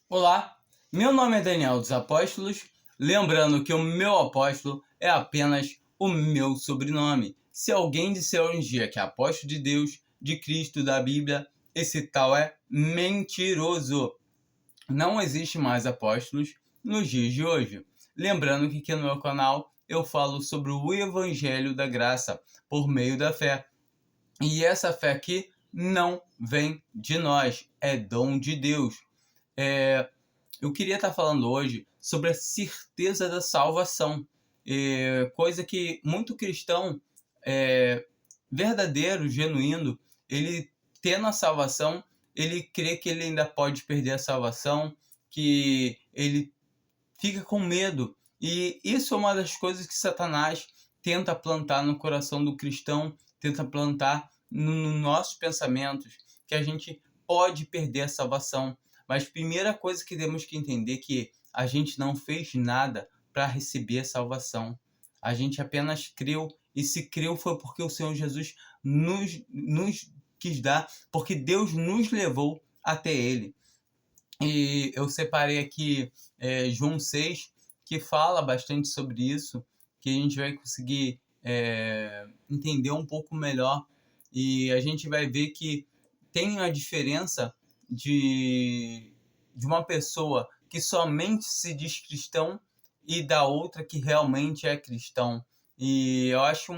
Olá, meu nome é Daniel dos Apóstolos, lembrando que o meu apóstolo é apenas o meu sobrenome. Se alguém disser hoje em dia que é apóstolo de Deus, de Cristo, da Bíblia, esse tal é mentiroso. Não existe mais apóstolos nos dias de hoje. Lembrando que aqui no meu canal eu falo sobre o Evangelho da Graça por meio da fé. E essa fé aqui não vem de nós, é dom de Deus. Eu queria estar falando hoje sobre a certeza da salvação, coisa que muito cristão verdadeiro, genuíno, ele tendo a salvação, ele crê que ele ainda pode perder a salvação, que ele fica com medo. E isso é uma das coisas que Satanás tenta plantar no coração do cristão, tenta plantar nos nossos pensamentos, que a gente pode perder a salvação. Mas a primeira coisa que temos que entender é que a gente não fez nada para receber a salvação. A gente apenas creu, e se creu foi porque o Senhor Jesus nos quis dar, porque Deus nos levou até Ele. E eu separei aqui João 6, que fala bastante sobre isso, que a gente vai conseguir entender um pouco melhor. E a gente vai ver que tem a diferença de uma pessoa que somente se diz cristão e da outra que realmente é cristão. E eu acho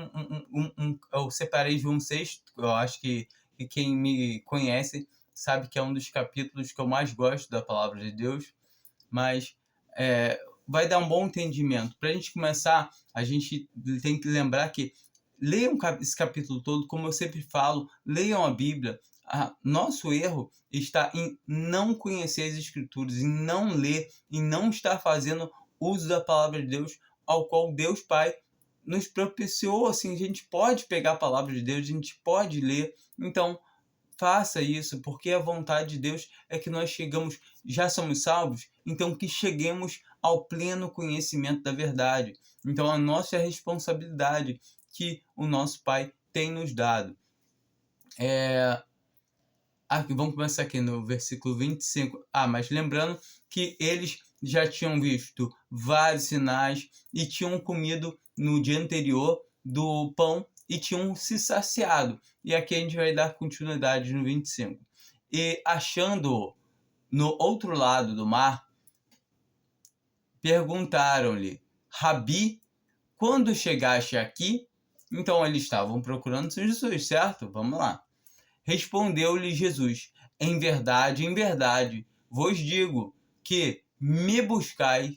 eu separei João 6, eu acho que quem me conhece sabe que é um dos capítulos que eu mais gosto da palavra de Deus, mas vai dar um bom entendimento. Para a gente começar, a gente tem que lembrar que leiam esse capítulo todo, como eu sempre falo, leiam a Bíblia. Nosso erro está em não conhecer as Escrituras, em não ler, em não estar fazendo uso da palavra de Deus, ao qual Deus Pai nos propiciou. Assim, a gente pode pegar a palavra de Deus, a gente pode ler. Então, faça isso, porque a vontade de Deus é que nós já somos salvos, então que cheguemos ao pleno conhecimento da verdade. Então, a nossa responsabilidade que o nosso Pai tem nos dado. Vamos começar aqui no versículo 25. Mas lembrando que eles já tinham visto vários sinais e tinham comido no dia anterior do pão e tinham se saciado. E aqui a gente vai dar continuidade no 25. E achando-o no outro lado do mar, perguntaram-lhe: Rabi, quando chegaste aqui? Então eles estavam procurando Jesus, certo? Vamos lá. Respondeu-lhe Jesus: em verdade, vos digo que me buscais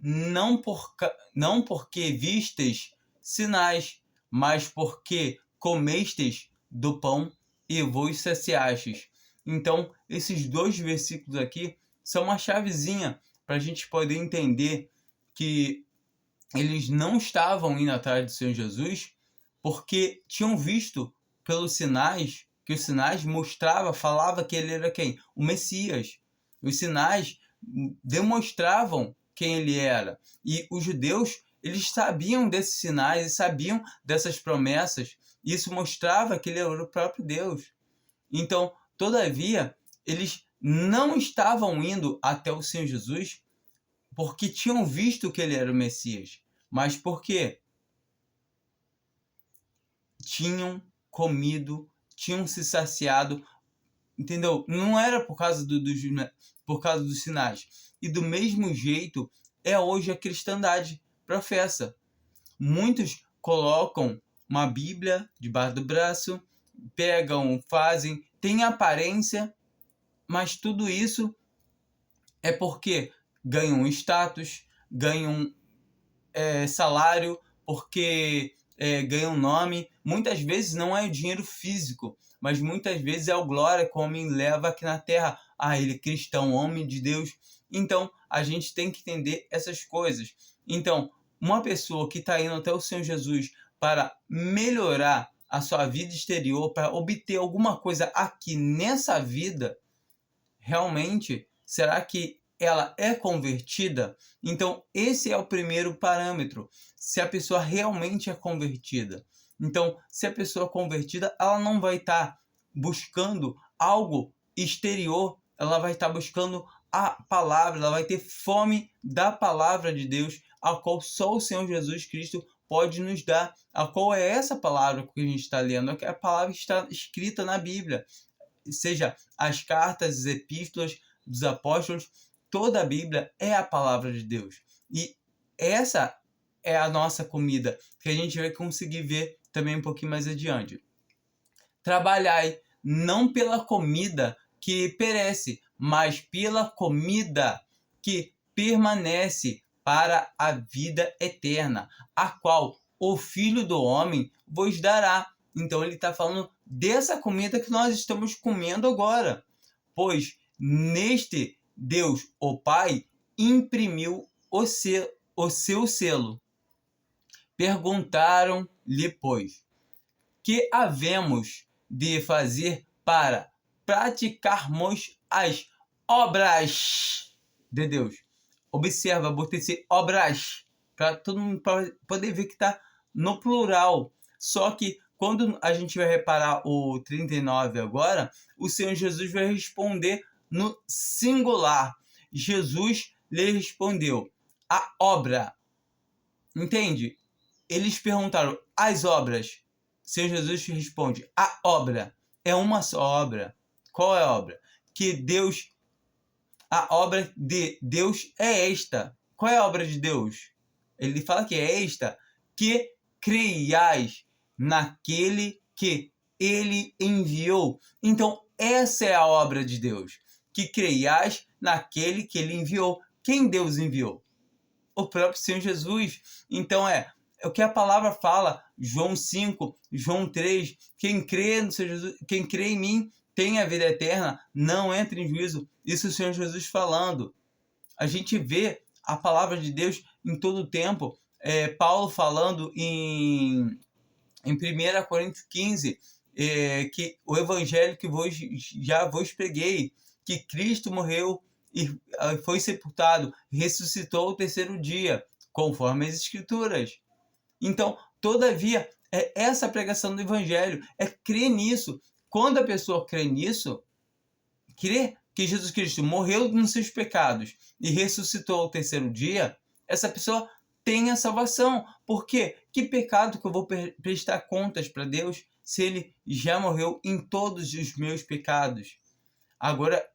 não porque vistes sinais, mas porque comestes do pão e vos saciastes. Então, esses dois versículos aqui são uma chavezinha para a gente poder entender que eles não estavam indo atrás do Senhor Jesus porque tinham visto pelos sinais, que os sinais falava que ele era quem? O Messias. Os sinais demonstravam quem ele era. E os judeus, eles sabiam desses sinais e sabiam dessas promessas. Isso mostrava que ele era o próprio Deus. Então, todavia, eles não estavam indo até o Senhor Jesus porque tinham visto que ele era o Messias, mas porque tinham comido, tinham se saciado, entendeu? Não era por causa dos sinais. E do mesmo jeito é hoje a cristandade professa. Muitos colocam uma Bíblia debaixo do braço, pegam, fazem, tem aparência, mas tudo isso é porque ganham status, ganham salário, porque ganham nome. Muitas vezes não é o dinheiro físico, mas muitas vezes é a glória que o homem leva aqui na terra. Ele é cristão, homem de Deus. Então, a gente tem que entender essas coisas. Então, uma pessoa que está indo até o Senhor Jesus para melhorar a sua vida exterior, para obter alguma coisa aqui nessa vida, realmente, será que ela é convertida? Então, esse é o primeiro parâmetro, se a pessoa realmente é convertida. Então, se a pessoa é convertida, ela não vai estar buscando algo exterior, ela vai estar buscando a palavra, ela vai ter fome da palavra de Deus, a qual só o Senhor Jesus Cristo pode nos dar. A qual é essa palavra que a gente está lendo? É a palavra que está escrita na Bíblia. Seja as cartas, as epístolas dos apóstolos, toda a Bíblia é a palavra de Deus. E essa é a nossa comida, que a gente vai conseguir ver também um pouquinho mais adiante. Trabalhai não pela comida que perece, mas pela comida que permanece para a vida eterna, a qual o Filho do Homem vos dará. Então ele está falando dessa comida que nós estamos comendo agora. Pois neste Deus, o Pai, imprimiu o seu selo. Perguntaram-lhe, pois, que havemos de fazer para praticarmos as obras de Deus? Observa, botei esse obras, para todo mundo poder ver que está no plural. Só que quando a gente vai reparar o 39 agora, o Senhor Jesus vai responder no singular. Jesus lhe respondeu, a obra. Entende? Eles perguntaram, as obras. Senhor Jesus responde, a obra é uma só obra. Qual é a obra? Que Deus, a obra de Deus é esta. Qual é a obra de Deus? Ele fala que é esta, que creiais naquele que ele enviou. Então, essa é a obra de Deus, que creiais naquele que ele enviou. Quem Deus enviou? O próprio Senhor Jesus. Então é o que a palavra fala, João 5, João 3, quem crê no Senhor Jesus, quem crê em mim tem a vida eterna, não entra em juízo. Isso é o Senhor Jesus falando. A gente vê a palavra de Deus em todo o tempo. Paulo falando em 1 Coríntios 15, que o evangelho que já vos preguei, que Cristo morreu e foi sepultado, ressuscitou o terceiro dia, conforme as Escrituras. Então, todavia, essa pregação do Evangelho é crer nisso. Quando a pessoa crê nisso, crê que Jesus Cristo morreu nos seus pecados e ressuscitou ao terceiro dia, essa pessoa tem a salvação. Por quê? Que pecado que eu vou prestar contas para Deus se ele já morreu em todos os meus pecados? Agora,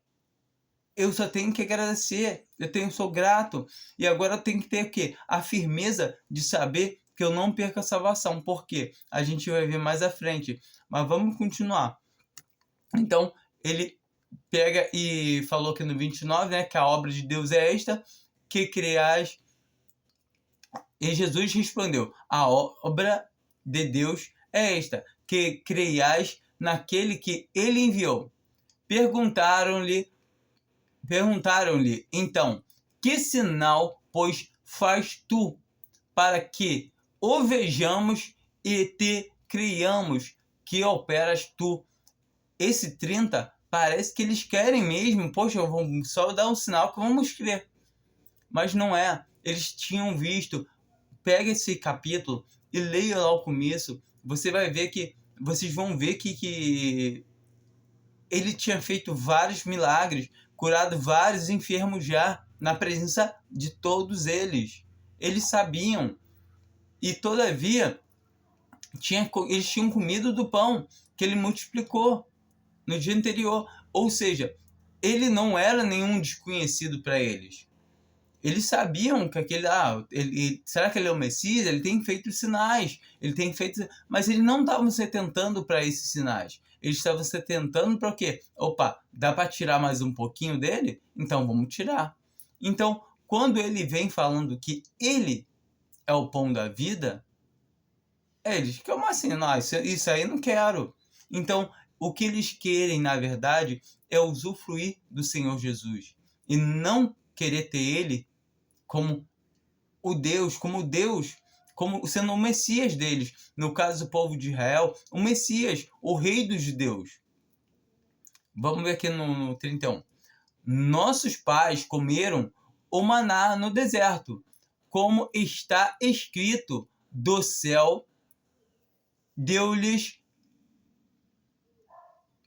eu só tenho que agradecer, sou grato. E agora eu tenho que ter o quê? A firmeza de saber que eu não perco a salvação. Por quê? A gente vai ver mais à frente. Mas vamos continuar. Então, ele pega e falou aqui no 29, né, que a obra de Deus é esta, que criais. E Jesus respondeu, a obra de Deus é esta, que creiais naquele que ele enviou. Perguntaram-lhe, então, que sinal, pois, faz tu, para que o vejamos e te creiamos que operas tu? Esse 30, parece que eles querem mesmo, poxa, vamos só dar um sinal que vamos crer. Mas não é. Eles tinham visto. Pega esse capítulo e leia lá o começo. Vocês vão ver que ele tinha feito vários milagres, curado vários enfermos já, na presença de todos eles. Eles sabiam. E todavia, eles tinham comido do pão que ele multiplicou no dia anterior. Ou seja, ele não era nenhum desconhecido para eles. Eles sabiam que será que ele é o Messias? Ele tem feito sinais, mas eles não estavam se atentando para esses sinais. Eles estavam se atentando para o quê? Opa, dá para tirar mais um pouquinho dele? Então vamos tirar. Então, quando ele vem falando que ele é o pão da vida, eles, como assim? Não, isso aí não quero. Então, o que eles querem, na verdade, é usufruir do Senhor Jesus e não querer ter ele como Deus, como sendo o Messias deles. No caso do povo de Israel, o Messias, o rei dos judeus. Vamos ver aqui no 31. Nossos pais comeram o maná no deserto, como está escrito, do céu deu-lhes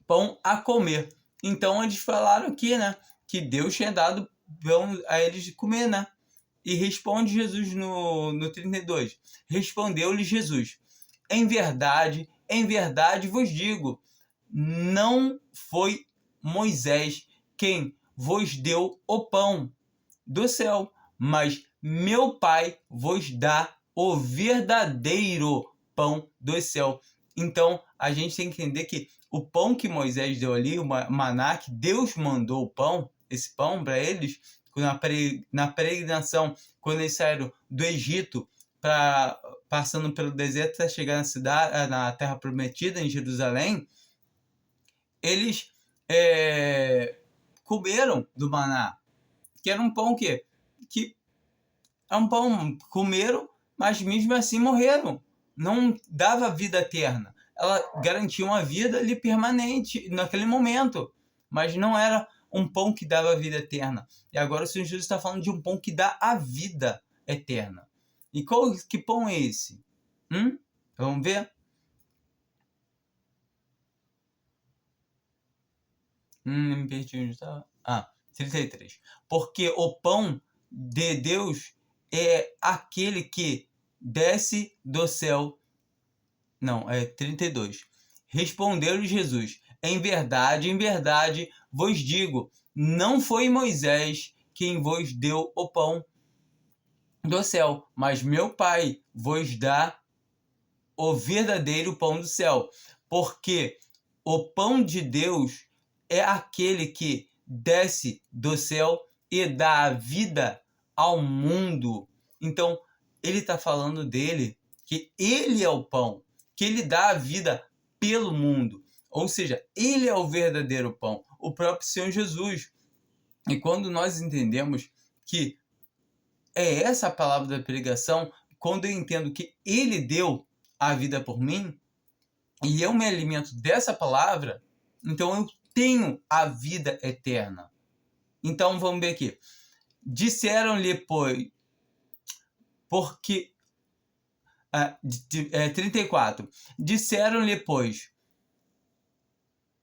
pão a comer. Então eles falaram aqui, né, que Deus tinha dado pão a eles de comer, né? E responde Jesus no 32. Respondeu-lhe Jesus: em verdade vos digo, não foi Moisés quem vos deu o pão do céu, mas meu Pai vos dá o verdadeiro pão do céu. Então, a gente tem que entender que o pão que Moisés deu ali, o maná, que Deus mandou o pão, esse pão para eles, na peregrinação, quando eles saíram do Egito, passando pelo deserto até chegar na cidade, na Terra Prometida, em Jerusalém, eles comeram do maná, que era um pão que é um pão, comeram, mas mesmo assim morreram. Não dava vida eterna. Ela garantia uma vida ali permanente naquele momento, mas não era um pão que dava vida eterna. E agora o Senhor Jesus está falando de um pão que dá a vida eterna. E que pão é esse? Vamos ver? Me perdi onde estava. 33. Porque o pão de Deus é aquele que desce do céu. Não, é 32. Respondeu-lhe Jesus: em verdade vos digo, não foi Moisés quem vos deu o pão do céu, mas meu Pai vos dá o verdadeiro pão do céu. Porque o pão de Deus é aquele que desce do céu e dá a vida ao mundo. Então, ele está falando dele, que ele é o pão, que ele dá a vida pelo mundo. Ou seja, ele é o verdadeiro pão, o próprio Senhor Jesus. E quando nós entendemos que é essa a palavra da pregação, quando eu entendo que ele deu a vida por mim, e eu me alimento dessa palavra, então eu tenho a vida eterna. Então vamos ver aqui. Disseram-lhe, pois, porque 34. Disseram-lhe, pois,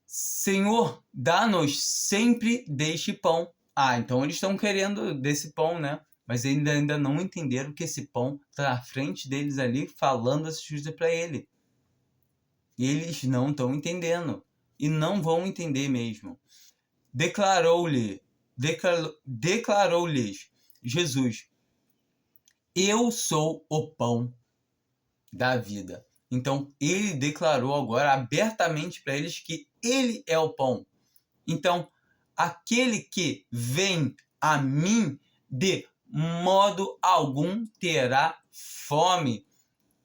Senhor, dá-nos sempre deste pão. Então eles estão querendo desse pão, né? Mas ainda não entenderam que esse pão está na frente deles ali, falando essa coisa para ele. E eles não estão entendendo. E não vão entender mesmo. Declarou-lhes Jesus: eu sou o pão da vida. Então, ele declarou agora abertamente para eles que ele é o pão. Então, aquele que vem a mim, de modo algum terá fome.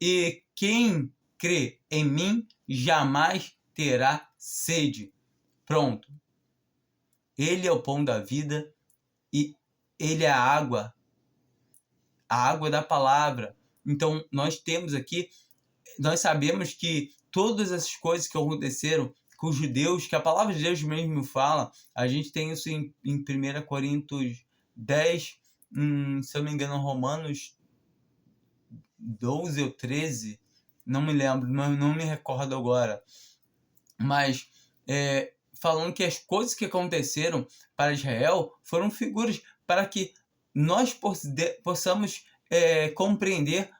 E quem crê em mim, jamais terá sede. Pronto. Ele é o pão da vida e ele é a água da palavra. Então, nós temos aqui, nós sabemos que todas essas coisas que aconteceram com os judeus, que a palavra de Deus mesmo fala, a gente tem isso em 1 Coríntios 10, se eu não me engano, Romanos 12 ou 13, não me lembro, não me recordo agora, mas falando que as coisas que aconteceram para Israel foram figuras para que nós possamos compreender.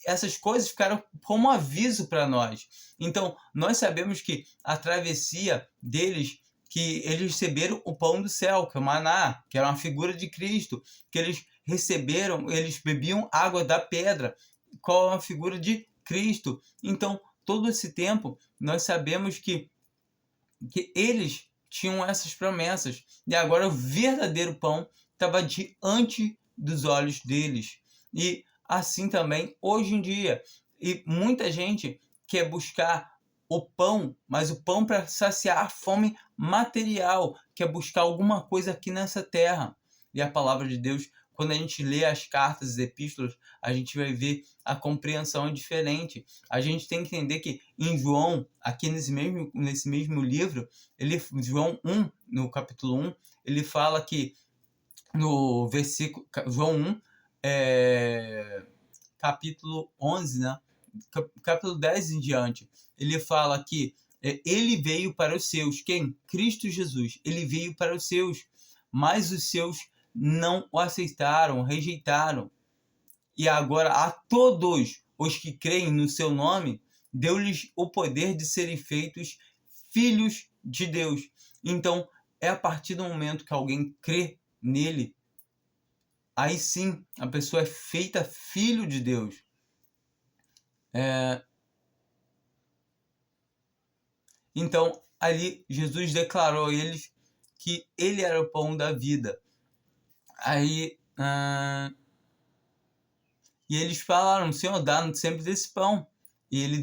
Essas coisas ficaram como aviso para nós. Então, nós sabemos que a travessia deles, que eles receberam o pão do céu, que é o maná, que era uma figura de Cristo, que eles receberam, eles bebiam água da pedra, qual é uma figura de Cristo. Então, todo esse tempo, nós sabemos que eles tinham essas promessas. E agora o verdadeiro pão estava diante dos olhos deles. E assim também hoje em dia. E muita gente quer buscar o pão, mas o pão para saciar a fome material, quer buscar alguma coisa aqui nessa terra. E a palavra de Deus, quando a gente lê as cartas, as epístolas, a gente vai ver a compreensão é diferente. A gente tem que entender que em João, aqui nesse mesmo livro, João 1, no capítulo 1, ele fala que no versículo João 1, capítulo 11, né? Capítulo 10 em diante, ele fala que ele veio para os seus. Quem? Cristo Jesus. Ele veio para os seus, mas os seus não o aceitaram, rejeitaram. E agora a todos os que creem no seu nome, deu-lhes o poder de serem feitos filhos de Deus. Então, é a partir do momento que alguém crê nele, aí sim a pessoa é feita filho de Deus. Então, ali Jesus declarou a eles que ele era o pão da vida. Aí, e eles falaram: Senhor, dá-nos sempre desse pão. E ele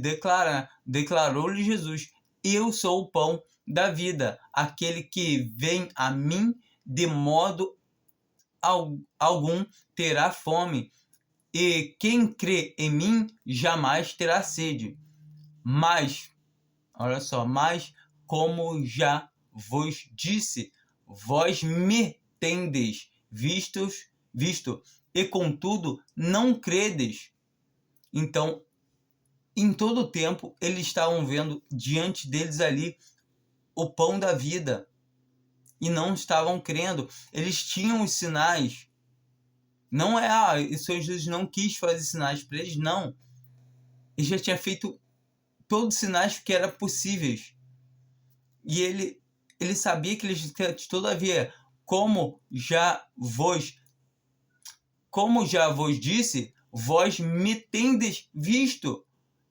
declarou-lhe Jesus: eu sou o pão da vida. Aquele que vem a mim, de modo algum terá fome. E quem crê em mim jamais terá sede. Mas, olha só, mas como já vos disse, vós me tendes visto, e contudo não credes. Então, em todo o tempo, eles estavam vendo diante deles ali o pão da vida e não estavam crendo. Eles tinham os sinais. Não é, o Senhor Jesus não quis fazer sinais para eles, não. Ele já tinha feito todos os sinais que eram possíveis. E ele sabia que eles, todavia, como já vos disse, vós me tendes visto,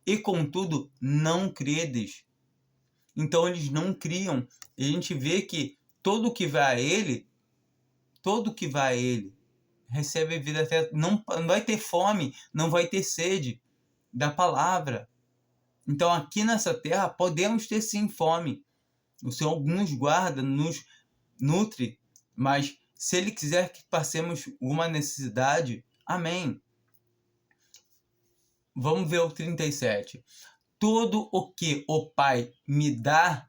e contudo não credes. Então eles não criam. E a gente vê que todo que vai a ele recebe vida até. Não vai ter fome, não vai ter sede da palavra. Então aqui nessa terra podemos ter sim fome. O Senhor nos guarda, nos nutre, mas se Ele quiser que passemos uma necessidade, amém. Vamos ver o 37. Tudo o que o Pai me dá,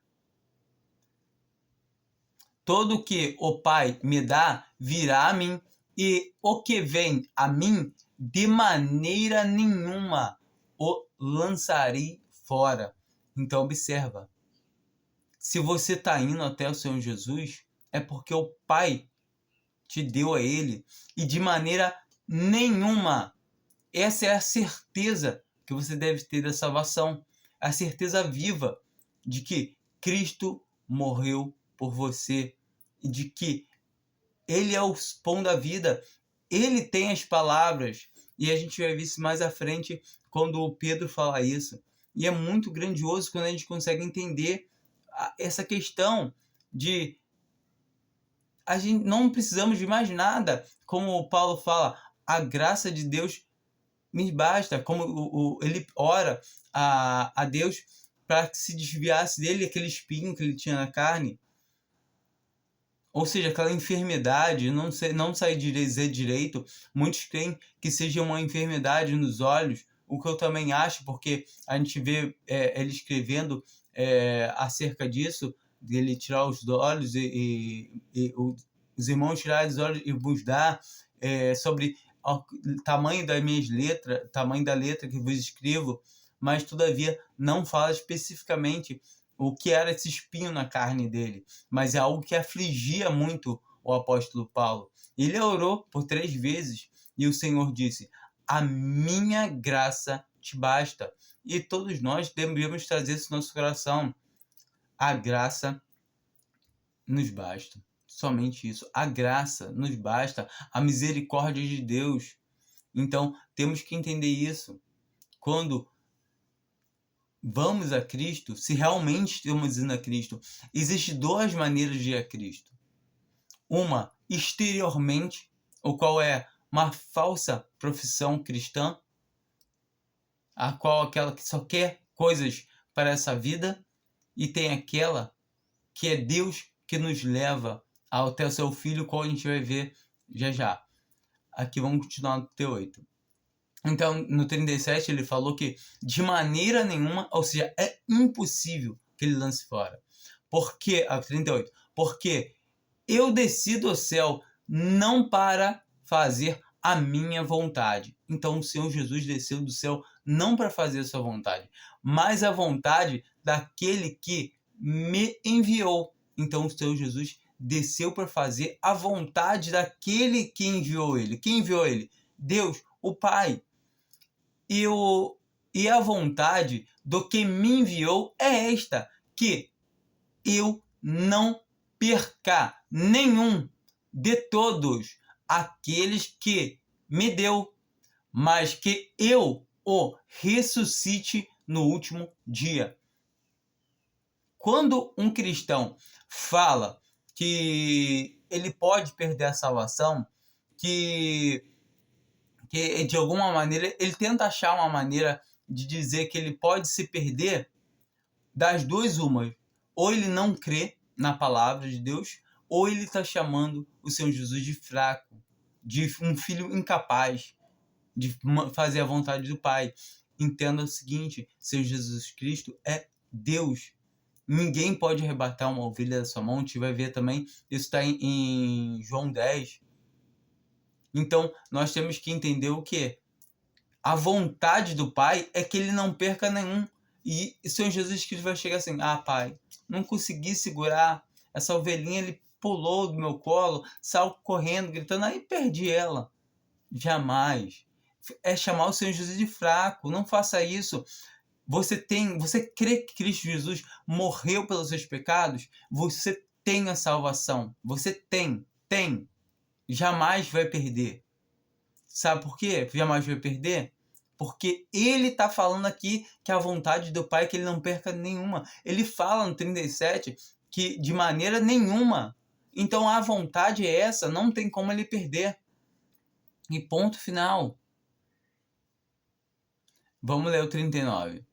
virá a mim, e o que vem a mim, de maneira nenhuma o lançarei fora. Então observa. Se você está indo até o Senhor Jesus, é porque o Pai te deu a Ele. E de maneira nenhuma. Essa é a certeza que você deve ter da salvação. A certeza viva de que Cristo morreu por você. E de que Ele é o pão da vida. Ele tem as palavras. E a gente vai ver isso mais à frente quando o Pedro fala isso. E é muito grandioso quando a gente consegue entender essa questão de a gente não precisamos de mais nada, como o Paulo fala, a graça de Deus me basta, como ele ora a Deus para que se desviasse dele aquele espinho que ele tinha na carne, ou seja, aquela enfermidade, não sei dizer direito, muitos creem que seja uma enfermidade nos olhos, o que eu também acho, porque a gente vê ele escrevendo acerca disso, dele tirar os olhos e os irmãos tirarem os olhos e vos dar, sobre o tamanho das minhas letras, tamanho da letra que vos escrevo, mas todavia não fala especificamente o que era esse espinho na carne dele, mas é algo que afligia muito o apóstolo Paulo. Ele orou por 3 vezes e o Senhor disse: a minha graça te basta. E todos nós devemos trazer isso no nosso coração. A graça nos basta. Somente isso. A graça nos basta. A misericórdia de Deus. Então, temos que entender isso. Quando vamos a Cristo, se realmente estamos indo a Cristo, existem 2 maneiras de ir a Cristo. Uma, exteriormente, o qual é uma falsa profissão cristã, a qual aquela que só quer coisas para essa vida, e tem aquela que é Deus que nos leva até o seu Filho, qual a gente vai ver já já. Aqui vamos continuar no 38. Então, no 37, ele falou que de maneira nenhuma, ou seja, é impossível que ele lance fora. Porque, 38, porque eu desci do céu não para fazer a minha vontade. Então, o Senhor Jesus desceu do céu não para fazer a sua vontade, mas a vontade daquele que me enviou. Então, o Senhor Jesus desceu para fazer a vontade daquele que enviou ele. Quem enviou ele? Deus, o Pai. E a vontade do que me enviou é esta, que eu não perca nenhum de todos aqueles que me deu, mas que eu o ressuscite no último dia. Quando um cristão fala que ele pode perder a salvação, que de alguma maneira ele tenta achar uma maneira de dizer que ele pode se perder, das duas umas. Ou ele não crê na palavra de Deus, ou ele está chamando o Senhor Jesus de fraco, de um filho incapaz de fazer a vontade do Pai. Entenda o seguinte: Senhor Jesus Cristo é Deus. Ninguém pode arrebatar uma ovelha da sua mão. A gente vai ver também, isso está em João 10. Então, nós temos que entender o quê? A vontade do Pai é que ele não perca nenhum. E o Senhor Jesus Cristo vai chegar assim: ah, Pai, não consegui segurar essa ovelhinha, ele pulou do meu colo, saiu correndo, gritando, aí perdi ela. Jamais. É chamar o Senhor Jesus de fraco. Não faça isso. Você crê que Cristo Jesus morreu pelos seus pecados? Você tem a salvação. Você tem. Jamais vai perder. Sabe por quê? Jamais vai perder? Porque ele está falando aqui que a vontade do Pai é que ele não perca nenhuma. Ele fala no 37 que de maneira nenhuma. Então a vontade é essa, não tem como ele perder. E ponto final. Vamos ler o 39.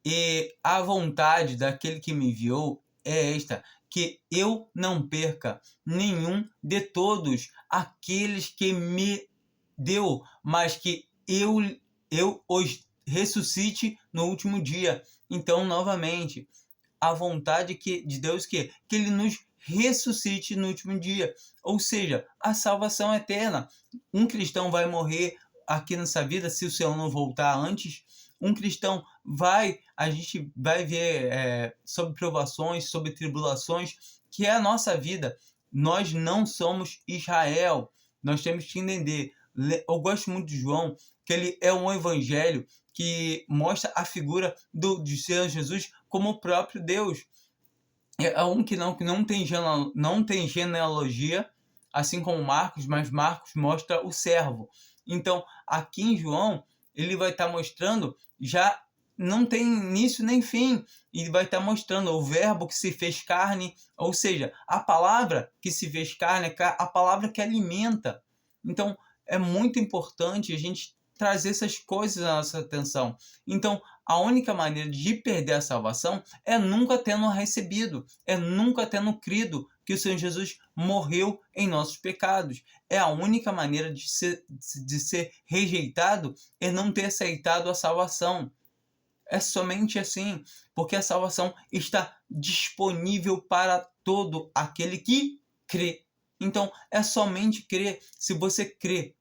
E a vontade daquele que me enviou é esta, que eu não perca nenhum de todos aqueles que me deu, mas que eu os ressuscite no último dia. Então, novamente, a vontade de Deus que ele nos ressuscite no último dia. Ou seja, a salvação eterna. Um cristão vai morrer aqui nessa vida se o Senhor não voltar antes. Um cristão a gente vai ver sobre provações, sobre tribulações, que é a nossa vida. Nós não somos Israel. Nós temos que entender. Eu gosto muito de João, que ele é um evangelho que mostra a figura de Senhor Jesus como o próprio Deus. É um que não tem genealogia, assim como Marcos, mas Marcos mostra o servo. Então, aqui em João, ele vai estar mostrando, já não tem início nem fim, e vai estar mostrando o verbo que se fez carne, ou seja, a palavra que se fez carne, a palavra que alimenta. Então, é muito importante a gente trazer essas coisas à nossa atenção. Então, a única maneira de perder a salvação é nunca tendo recebido, é nunca tendo crido que o Senhor Jesus morreu em nossos pecados. É a única maneira de ser rejeitado, é não ter aceitado a salvação. É somente assim, porque a salvação está disponível para todo aquele que crê. Então, é somente crer. Se você crê,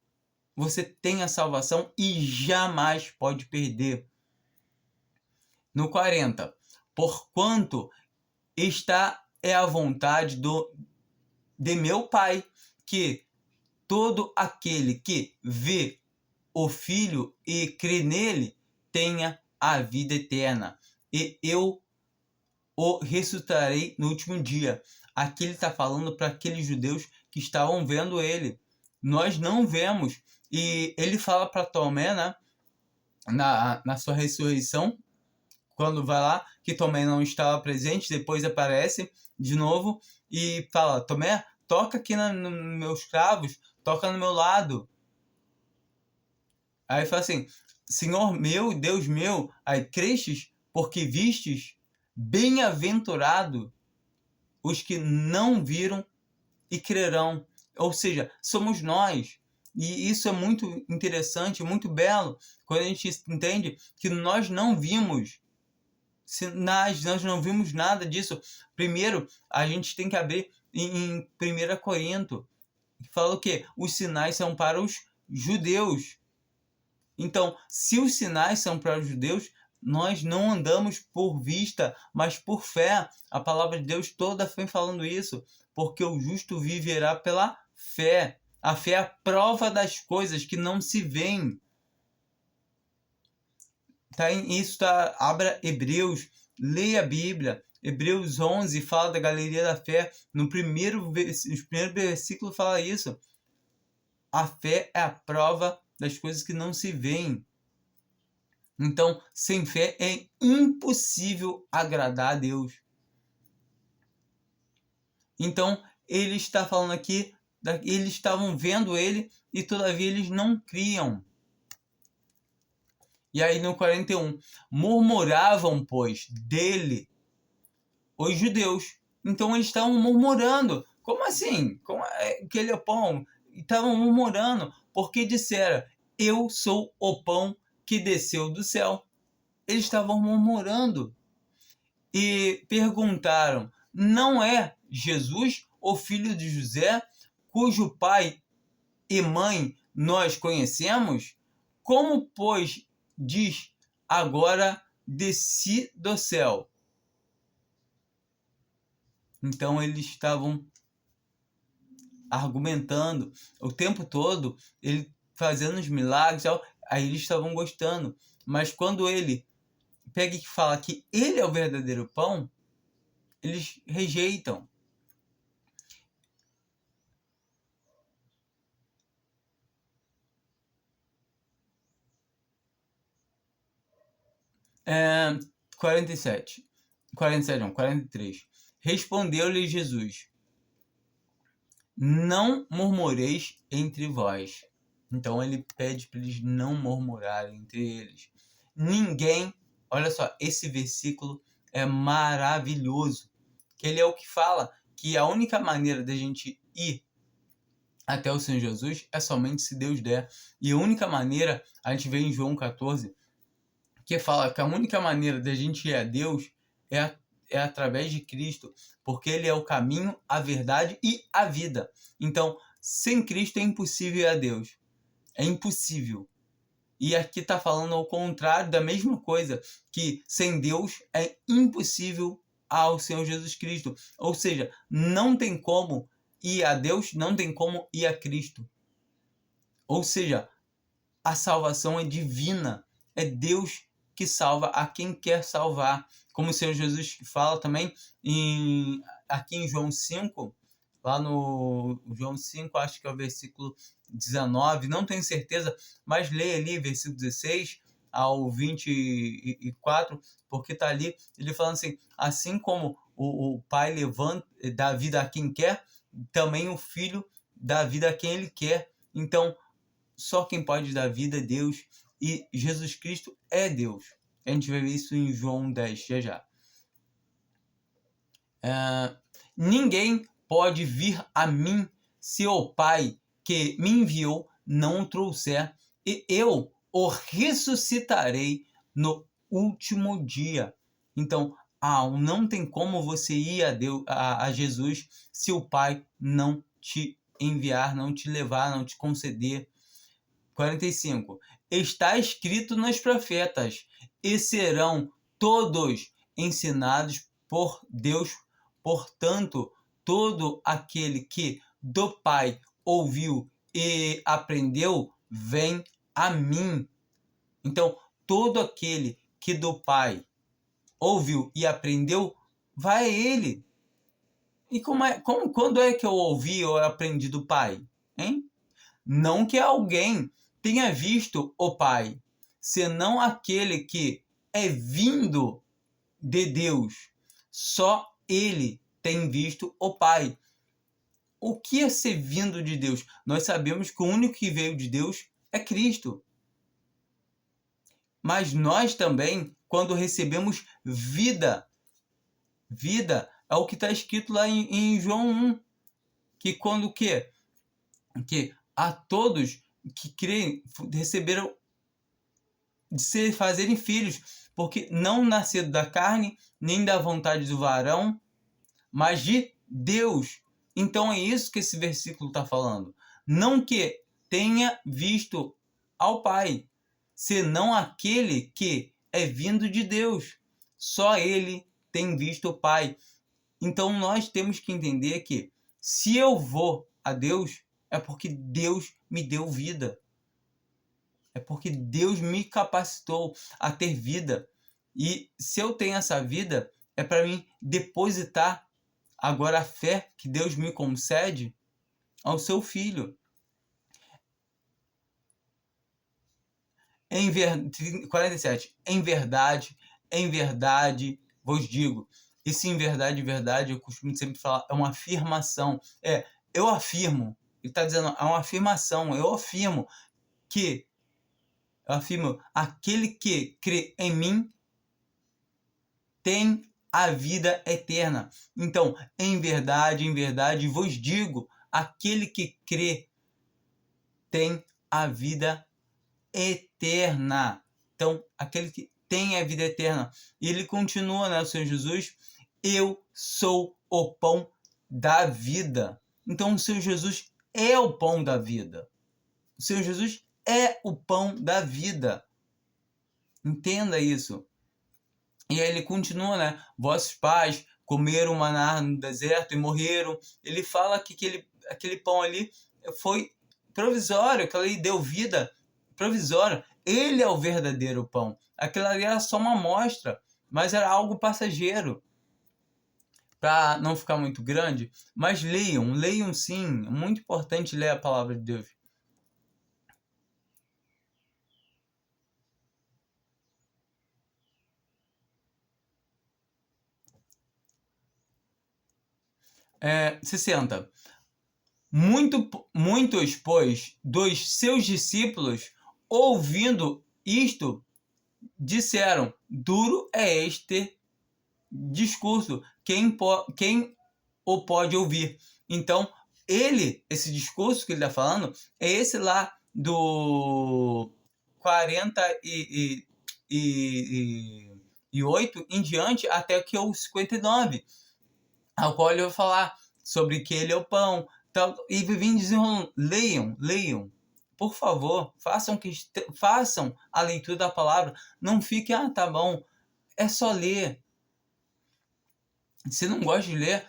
você tem a salvação e jamais pode perder. No 40, porquanto esta é a vontade de meu Pai, que todo aquele que vê o Filho e crê nele tenha a vida eterna, e eu o ressuscitarei no último dia. Aqui ele está falando para aqueles judeus que estavam vendo ele. Nós não vemos. E ele fala para Tomé, né, na sua ressurreição, quando vai lá, que Tomé não estava presente, depois aparece de novo e fala: Tomé, toca aqui nos meus cravos, toca no meu lado. Aí fala assim: Senhor meu, Deus meu, aí crestes porque vistes, bem-aventurado os que não viram e crerão. Ou seja, somos nós. E isso é muito interessante, muito belo, quando a gente entende que nós não vimos sinais, nós não vimos nada disso. Primeiro, a gente tem que abrir em 1 Corinto, que fala o quê? Os sinais são para os judeus. Então, se os sinais são para os judeus, nós não andamos por vista, mas por fé. A palavra de Deus toda vem falando isso. porque o justo viverá pela fé. A fé é a prova das coisas que não se veem. Abra Hebreus, leia a Bíblia. Hebreus 11 fala da galeria da fé. No primeiro versículo fala isso. A fé é a prova das coisas que não se veem. Então, sem fé é impossível agradar a Deus. Então, ele está falando aqui, eles estavam vendo ele e todavia eles não criam. E aí no 41, murmuravam, pois, dele os judeus. Então eles estavam murmurando. Como assim? Que ele é pão? Estavam murmurando porque disseram, eu sou o pão que desceu do céu. Eles estavam murmurando. E perguntaram, não é Jesus, o filho de José, cujo pai e mãe nós conhecemos? Como, pois, diz, agora desci do céu? Então eles estavam argumentando o tempo todo, ele fazendo os milagres, aí eles estavam gostando. Mas quando ele pega e fala que ele é o verdadeiro pão, eles rejeitam. É, 47 não, 43. Respondeu-lhe Jesus, não murmureis entre vós. Então ele pede para eles não murmurarem entre eles. Ninguém, olha só, esse versículo é maravilhoso. Que ele é o que fala que a única maneira da gente ir até o Senhor Jesus é somente se Deus der. E a única maneira, a gente vê em João 14, que fala que a única maneira da gente ir a Deus é através de Cristo, porque ele é o caminho, a verdade e a vida. Então, sem Cristo é impossível ir a Deus. É impossível. E aqui está falando ao contrário da mesma coisa, que sem Deus é impossível ao Senhor Jesus Cristo. Ou seja, não tem como ir a Deus, não tem como ir a Cristo. Ou seja, a salvação é divina. É Deus que salva a quem quer salvar. Como o Senhor Jesus fala também aqui em João 5, lá no João 5, acho que é o versículo 19, não tenho certeza, mas leia ali, versículo 16 ao 24, porque está ali, ele falando assim como o Pai levanta, dá vida a quem quer, também o Filho dá vida a quem ele quer. Então, só quem pode dar vida é Deus, e Jesus Cristo é Deus. A gente vai ver isso em João 10, já. Ninguém pode vir a mim se o Pai que me enviou não o trouxer, e eu o ressuscitarei no último dia. Então, não tem como você ir a Jesus se o Pai não te enviar, não te levar, não te conceder. 45. Está escrito nos profetas, e serão todos ensinados por Deus. Portanto, todo aquele que do Pai ouviu e aprendeu, vem a mim. Então, todo aquele que do Pai ouviu e aprendeu, vai a ele. E quando é que eu ouvi ou aprendi do Pai? Hein? Não que alguém tenha visto o Pai, senão aquele que é vindo de Deus. Só ele tem visto o Pai. O que é ser vindo de Deus? Nós sabemos que o único que veio de Deus é Cristo. Mas nós também, quando recebemos vida é o que está escrito lá em João 1, que quando o quê? Que a todos que creem receberam de se fazerem filhos, porque não nasceram da carne, nem da vontade do varão, mas de Deus. Então é isso que esse versículo está falando. Não que tenha visto ao Pai, senão aquele que é vindo de Deus. Só ele tem visto o Pai. Então nós temos que entender que Se eu vou a Deus, é porque Deus me deu vida. É porque Deus me capacitou a ter vida. E se eu tenho essa vida, é para mim depositar agora a fé que Deus me concede ao seu Filho. 47. Em verdade vos digo. Esse em verdade, eu costumo sempre falar, é uma afirmação. Eu afirmo. Ele está dizendo, é uma afirmação. Eu afirmo, aquele que crê em mim tem a vida eterna. Então, em verdade vos digo, aquele que crê tem a vida eterna. Então, aquele que tem a vida eterna. E ele continua, né, o Senhor Jesus, eu sou o pão da vida. Então, o Senhor Jesus é o pão da vida. O Senhor Jesus é o pão da vida. Entenda isso. E aí ele continua, né? Vossos pais comeram maná no deserto e morreram. Ele fala que aquele pão ali foi provisório, que ele deu vida provisória. Ele é o verdadeiro pão. Aquilo ali era só uma amostra, mas era algo passageiro. Para não ficar muito grande, mas leiam sim. É muito importante ler a palavra de Deus. É, 60. Muitos, pois, dos seus discípulos, ouvindo isto, disseram, duro é este discurso, quem o pode ouvir? Então, esse discurso que ele está falando, é esse lá do 48 em diante até que o 59, ao qual ele vai falar sobre que ele é o pão, tal, e vivem desenrolando. Leiam. Por favor, façam a leitura da palavra. Não fiquem, tá bom, é só ler. Se não gosta de ler,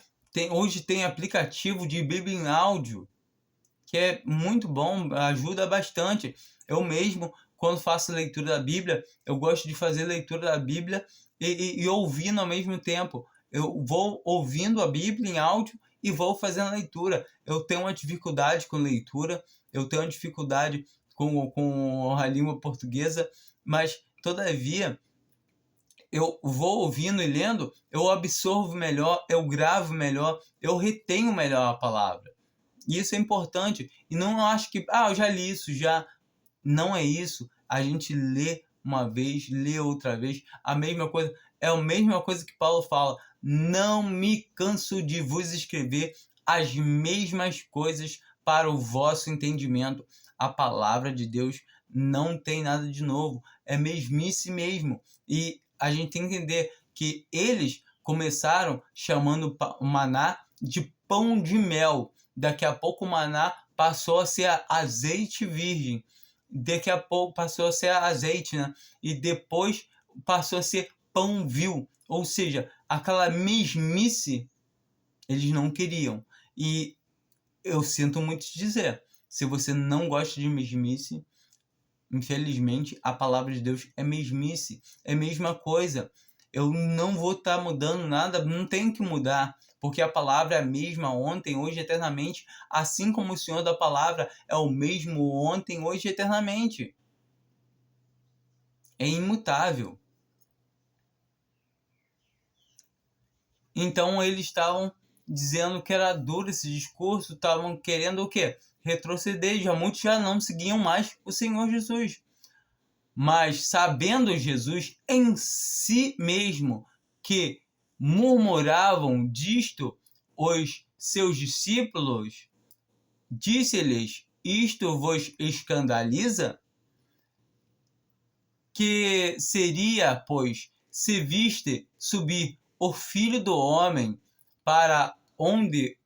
hoje tem aplicativo de Bíblia em áudio, que é muito bom, ajuda bastante. Eu mesmo, quando faço leitura da Bíblia, eu gosto de fazer leitura da Bíblia e ouvindo ao mesmo tempo. Eu vou ouvindo a Bíblia em áudio e vou fazendo a leitura. Eu tenho uma dificuldade com leitura, eu tenho uma dificuldade com a língua portuguesa, mas, todavia, eu vou ouvindo e lendo, eu absorvo melhor, eu gravo melhor, eu retenho melhor a palavra. E isso é importante. E não acho que, eu já li isso, já. Não é isso. A gente lê uma vez, lê outra vez, a mesma coisa. É a mesma coisa que Paulo fala. Não me canso de vos escrever as mesmas coisas para o vosso entendimento. A palavra de Deus não tem nada de novo. É mesmice mesmo. E a gente tem que entender que eles começaram chamando o maná de pão de mel. Daqui a pouco o maná passou a ser azeite virgem. Daqui a pouco passou a ser azeite, né? E depois passou a ser pão vil. Ou seja, aquela mesmice eles não queriam. E eu sinto muito te dizer, se você não gosta de mesmice, infelizmente a palavra de Deus é mesmice, é a mesma coisa. Eu não vou estar mudando nada, não tenho que mudar, porque a palavra é a mesma ontem, hoje, eternamente, assim como o Senhor da palavra é o mesmo ontem, hoje, eternamente. É imutável. Então eles estavam dizendo que era duro esse discurso, estavam querendo o quê? Retroceder, muitos já não seguiam mais o Senhor Jesus. Mas sabendo Jesus em si mesmo que murmuravam disto os seus discípulos, disse-lhes, isto vos escandaliza? Que seria, pois, se viste subir o Filho do Homem para onde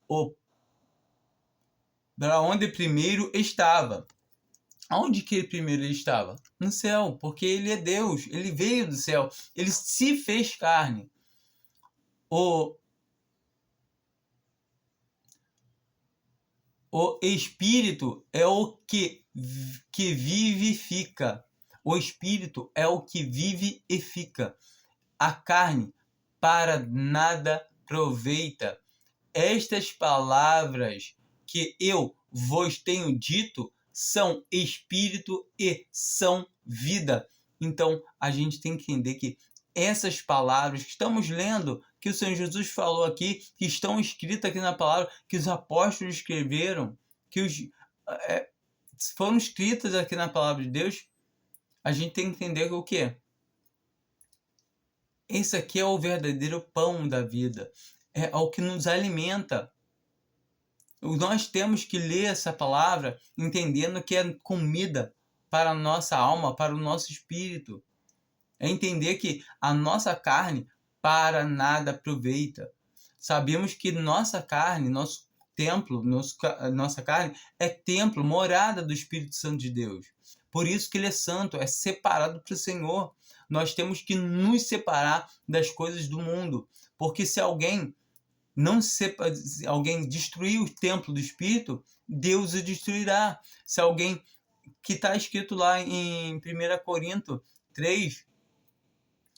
primeiro estava. Aonde que ele primeiro estava? No céu, porque ele é Deus, ele veio do céu, ele se fez carne. O Espírito é o que vivifica. O Espírito é o que vive e fica. A carne para nada aproveita. Estas palavras que eu vos tenho dito são espírito e são vida. Então, a gente tem que entender que essas palavras que estamos lendo, que o Senhor Jesus falou aqui, que estão escritas aqui na palavra, que os apóstolos escreveram, que foram escritas aqui na palavra de Deus, a gente tem que entender o quê? Esse aqui é o verdadeiro pão da vida. É o que nos alimenta. Nós temos que ler essa palavra entendendo que é comida para a nossa alma, para o nosso espírito. É entender que a nossa carne para nada aproveita. Sabemos que nossa carne, nosso templo, nossa carne é templo, morada do Espírito Santo de Deus. Por isso que ele é santo, é separado para o Senhor. Nós temos que nos separar das coisas do mundo. Porque se alguém destruir o templo do Espírito, Deus o destruirá. Se alguém, que está escrito lá em 1 Coríntios 3,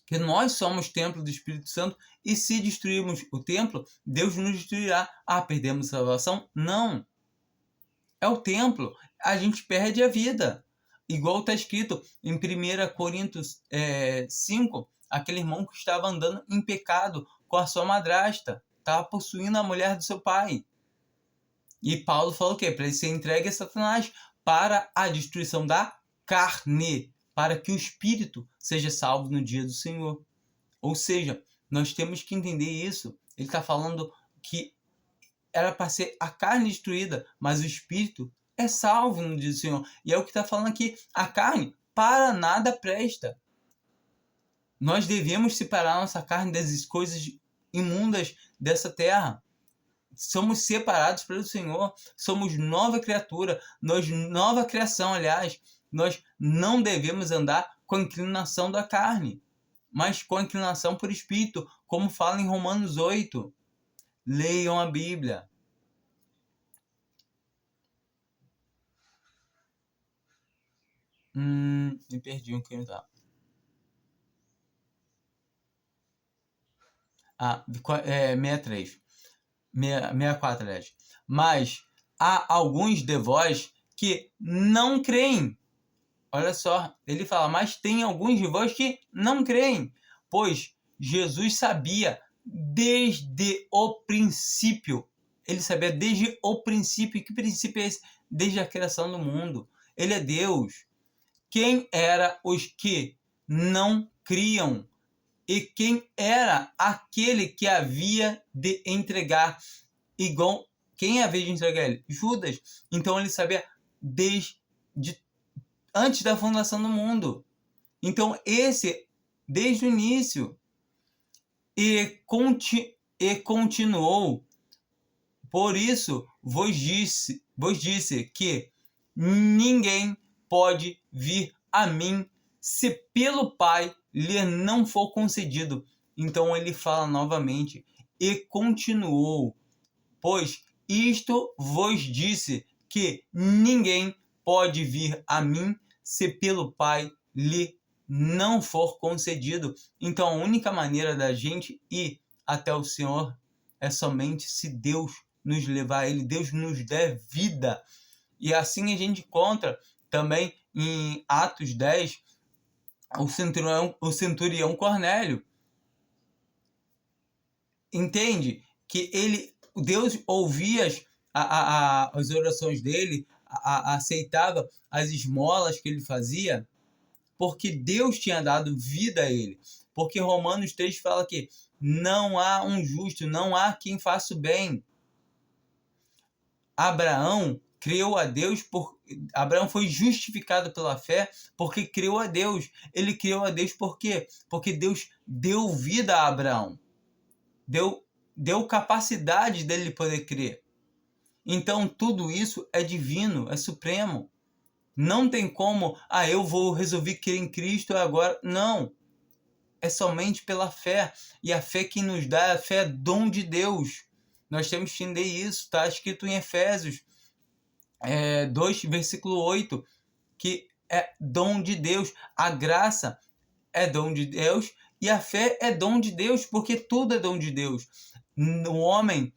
que nós somos templo do Espírito Santo, e se destruirmos o templo, Deus nos destruirá. Perdemos a salvação? Não. É o templo. A gente perde a vida. Igual está escrito em 1 Coríntios 5, aquele irmão que estava andando em pecado com a sua madrasta, estava possuindo a mulher do seu pai. E Paulo falou o quê? Para ele ser entregue a Satanás para a destruição da carne, para que o espírito seja salvo no dia do Senhor. Ou seja, nós temos que entender isso. Ele está falando que era para ser a carne destruída, mas o espírito é salvo no dia do Senhor. E é o que está falando aqui. A carne para nada presta. Nós devemos separar nossa carne das coisas imundas dessa terra. Somos separados pelo Senhor. Somos nova criatura. Nova criação, aliás. Nós não devemos andar com a inclinação da carne, mas com a inclinação por espírito, como fala em Romanos 8. Leiam a Bíblia. Me perdi um que eu estava. 63. 64, aliás. Mas há alguns de vós que não creem. Olha só, ele fala, mas tem alguns de vós que não creem, pois Jesus sabia desde o princípio. Ele sabia desde o princípio. Que princípio é esse? Desde a criação do mundo. Ele é Deus. Quem eram os que não criam? E quem era aquele que havia de entregar? Igual, quem havia de entregar ele? Judas. Então ele sabia antes da fundação do mundo. Então desde o início. E continuou. Por isso vos disse que ninguém pode vir a mim se pelo Pai lhe não for concedido. Então ele fala novamente. E continuou. Pois isto vos disse que ninguém pode vir a mim se pelo Pai lhe não for concedido. Então a única maneira da gente ir até o Senhor é somente se Deus nos levar a Ele, Deus nos der vida. E assim a gente encontra também em Atos 10 o centurião Cornélio. Entende que Deus ouvia as orações dele, aceitava as esmolas que ele fazia, porque Deus tinha dado vida a ele. Porque Romanos 3 fala que não há um justo, não há quem faça o bem. Abraão creu a Deus, Abraão foi justificado pela fé porque creu a Deus. Ele creu a Deus por quê? Porque Deus deu vida a Abraão. Deu capacidade dele poder crer. Então tudo isso é divino, é supremo. Não tem como, eu vou resolver crer em Cristo agora. Não. É somente pela fé. E a fé que nos dá, a fé é dom de Deus. Nós temos que entender isso. Está escrito em Efésios 2, versículo 8, que é dom de Deus. A graça é dom de Deus e a fé é dom de Deus, porque tudo é dom de Deus. O homem,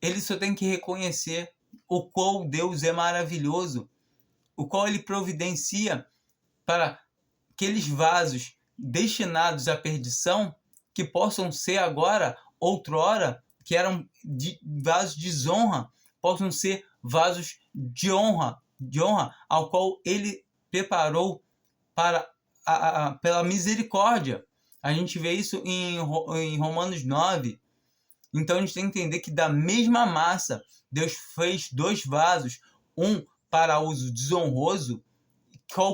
ele só tem que reconhecer o qual Deus é maravilhoso, o qual ele providencia para aqueles vasos destinados à perdição, que possam ser agora, outrora, que eram vasos de desonra, possam ser vasos de honra, ao qual ele preparou pela misericórdia. A gente vê isso em Romanos 9. Então a gente tem que entender que da mesma massa, Deus fez 2 vasos, um para uso desonroso.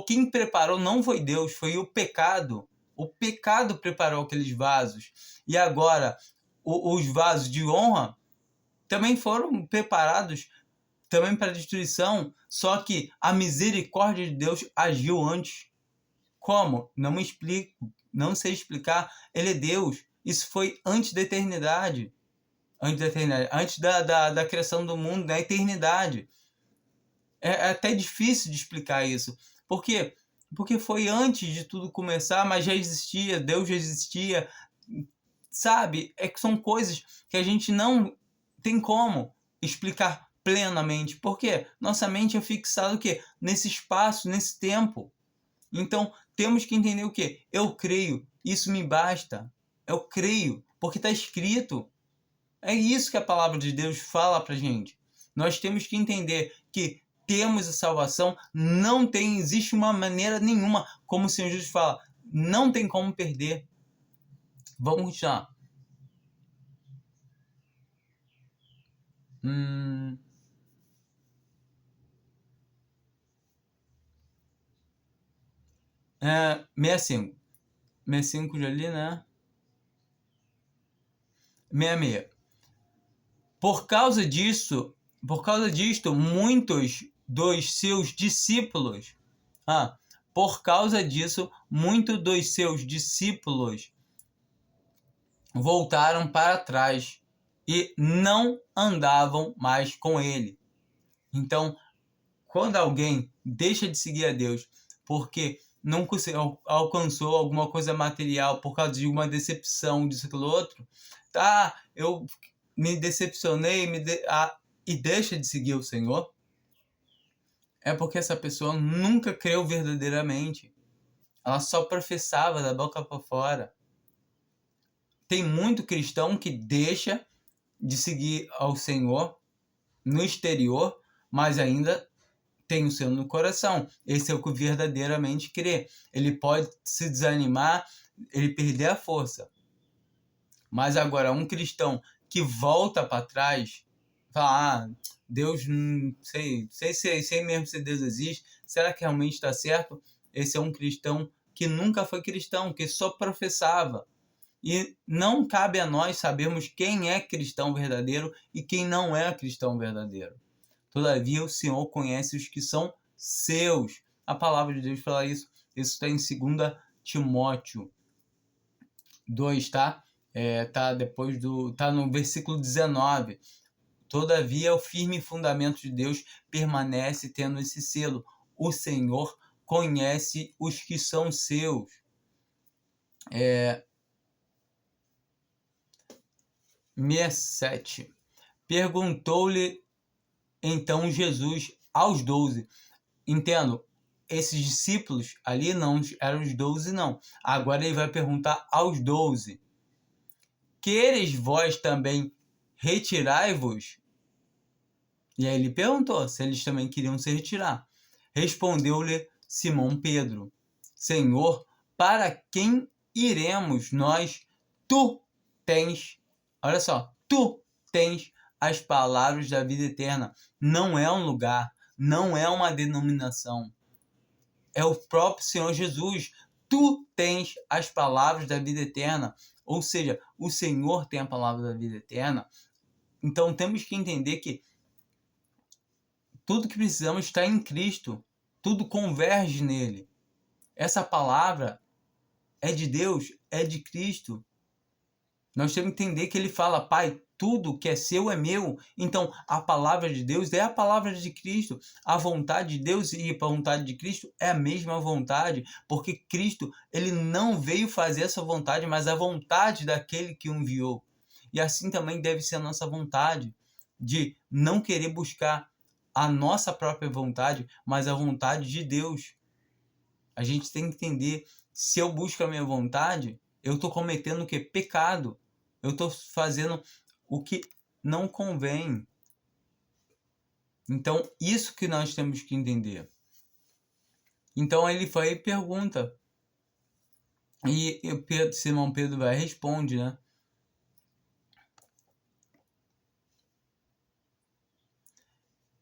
Quem preparou não foi Deus, foi o pecado. O pecado preparou aqueles vasos. E agora, os vasos de honra também foram preparados também para destruição, só que a misericórdia de Deus agiu antes. Como? Não me explico, não sei explicar. Ele é Deus. Isso foi antes da eternidade. Antes da criação do mundo, da eternidade. É até difícil de explicar isso. Por quê? Porque foi antes de tudo começar, mas já existia, Deus já existia. Sabe? É que são coisas que a gente não tem como explicar plenamente. Por quê? Nossa mente é fixada o quê? Nesse espaço, nesse tempo. Então, temos que entender o quê? Eu creio, isso me basta. Eu creio, porque está escrito. É isso que a palavra de Deus fala pra gente. Nós temos que entender que temos a salvação, não existe uma maneira nenhuma, como o Senhor Jesus fala, não tem como perder. Vamos continuar. É, 65. 65 já li, né? 66. Por causa disto, muitos dos seus discípulos, voltaram para trás e não andavam mais com ele. Então, quando alguém deixa de seguir a Deus porque não alcançou alguma coisa material por causa de uma decepção, disso, aquilo outro, eu me decepcionei e deixa de seguir o Senhor, é porque essa pessoa nunca creu verdadeiramente. Ela só professava da boca para fora. Tem muito cristão que deixa de seguir ao Senhor no exterior, mas ainda tem o Senhor no coração. Esse é o que verdadeiramente crê. Ele pode se desanimar, ele perder a força. Mas agora, um cristão que volta para trás, fala, Deus, sei mesmo se Deus existe, será que realmente está certo? Esse é um cristão que nunca foi cristão, que só professava. E não cabe a nós sabermos quem é cristão verdadeiro e quem não é cristão verdadeiro. Todavia, o Senhor conhece os que são seus. A palavra de Deus fala isso. Isso está em 2 Timóteo 2, tá? Tá no versículo 19. Todavia, o firme fundamento de Deus permanece tendo esse selo. O Senhor conhece os que são seus. 67. Perguntou-lhe então Jesus aos 12. Entendo, esses discípulos ali não eram os 12, não. Agora ele vai perguntar aos 12. Quereis vós também retirai-vos? E aí ele perguntou se eles também queriam se retirar. Respondeu-lhe Simão Pedro: Senhor, para quem iremos nós? Tu tens, olha só, tu tens as palavras da vida eterna. Não é um lugar, não é uma denominação. É o próprio Senhor Jesus. Tu tens as palavras da vida eterna. Ou seja, o Senhor tem a palavra da vida eterna. Então temos que entender que tudo que precisamos está em Cristo. Tudo converge nele. Essa palavra é de Deus, é de Cristo. Nós temos que entender que ele fala, Pai, tudo que é seu é meu. Então, a palavra de Deus é a palavra de Cristo. A vontade de Deus e a vontade de Cristo é a mesma vontade, porque Cristo, ele não veio fazer essa vontade, mas a vontade daquele que o enviou. E assim também deve ser a nossa vontade, de não querer buscar a nossa própria vontade, mas a vontade de Deus. A gente tem que entender, se eu busco a minha vontade, eu estou cometendo o quê? Pecado. Eu estou fazendo o que não convém. Então, isso que nós temos que entender. Então, ele vai e pergunta. E Simão Pedro vai e responde, né?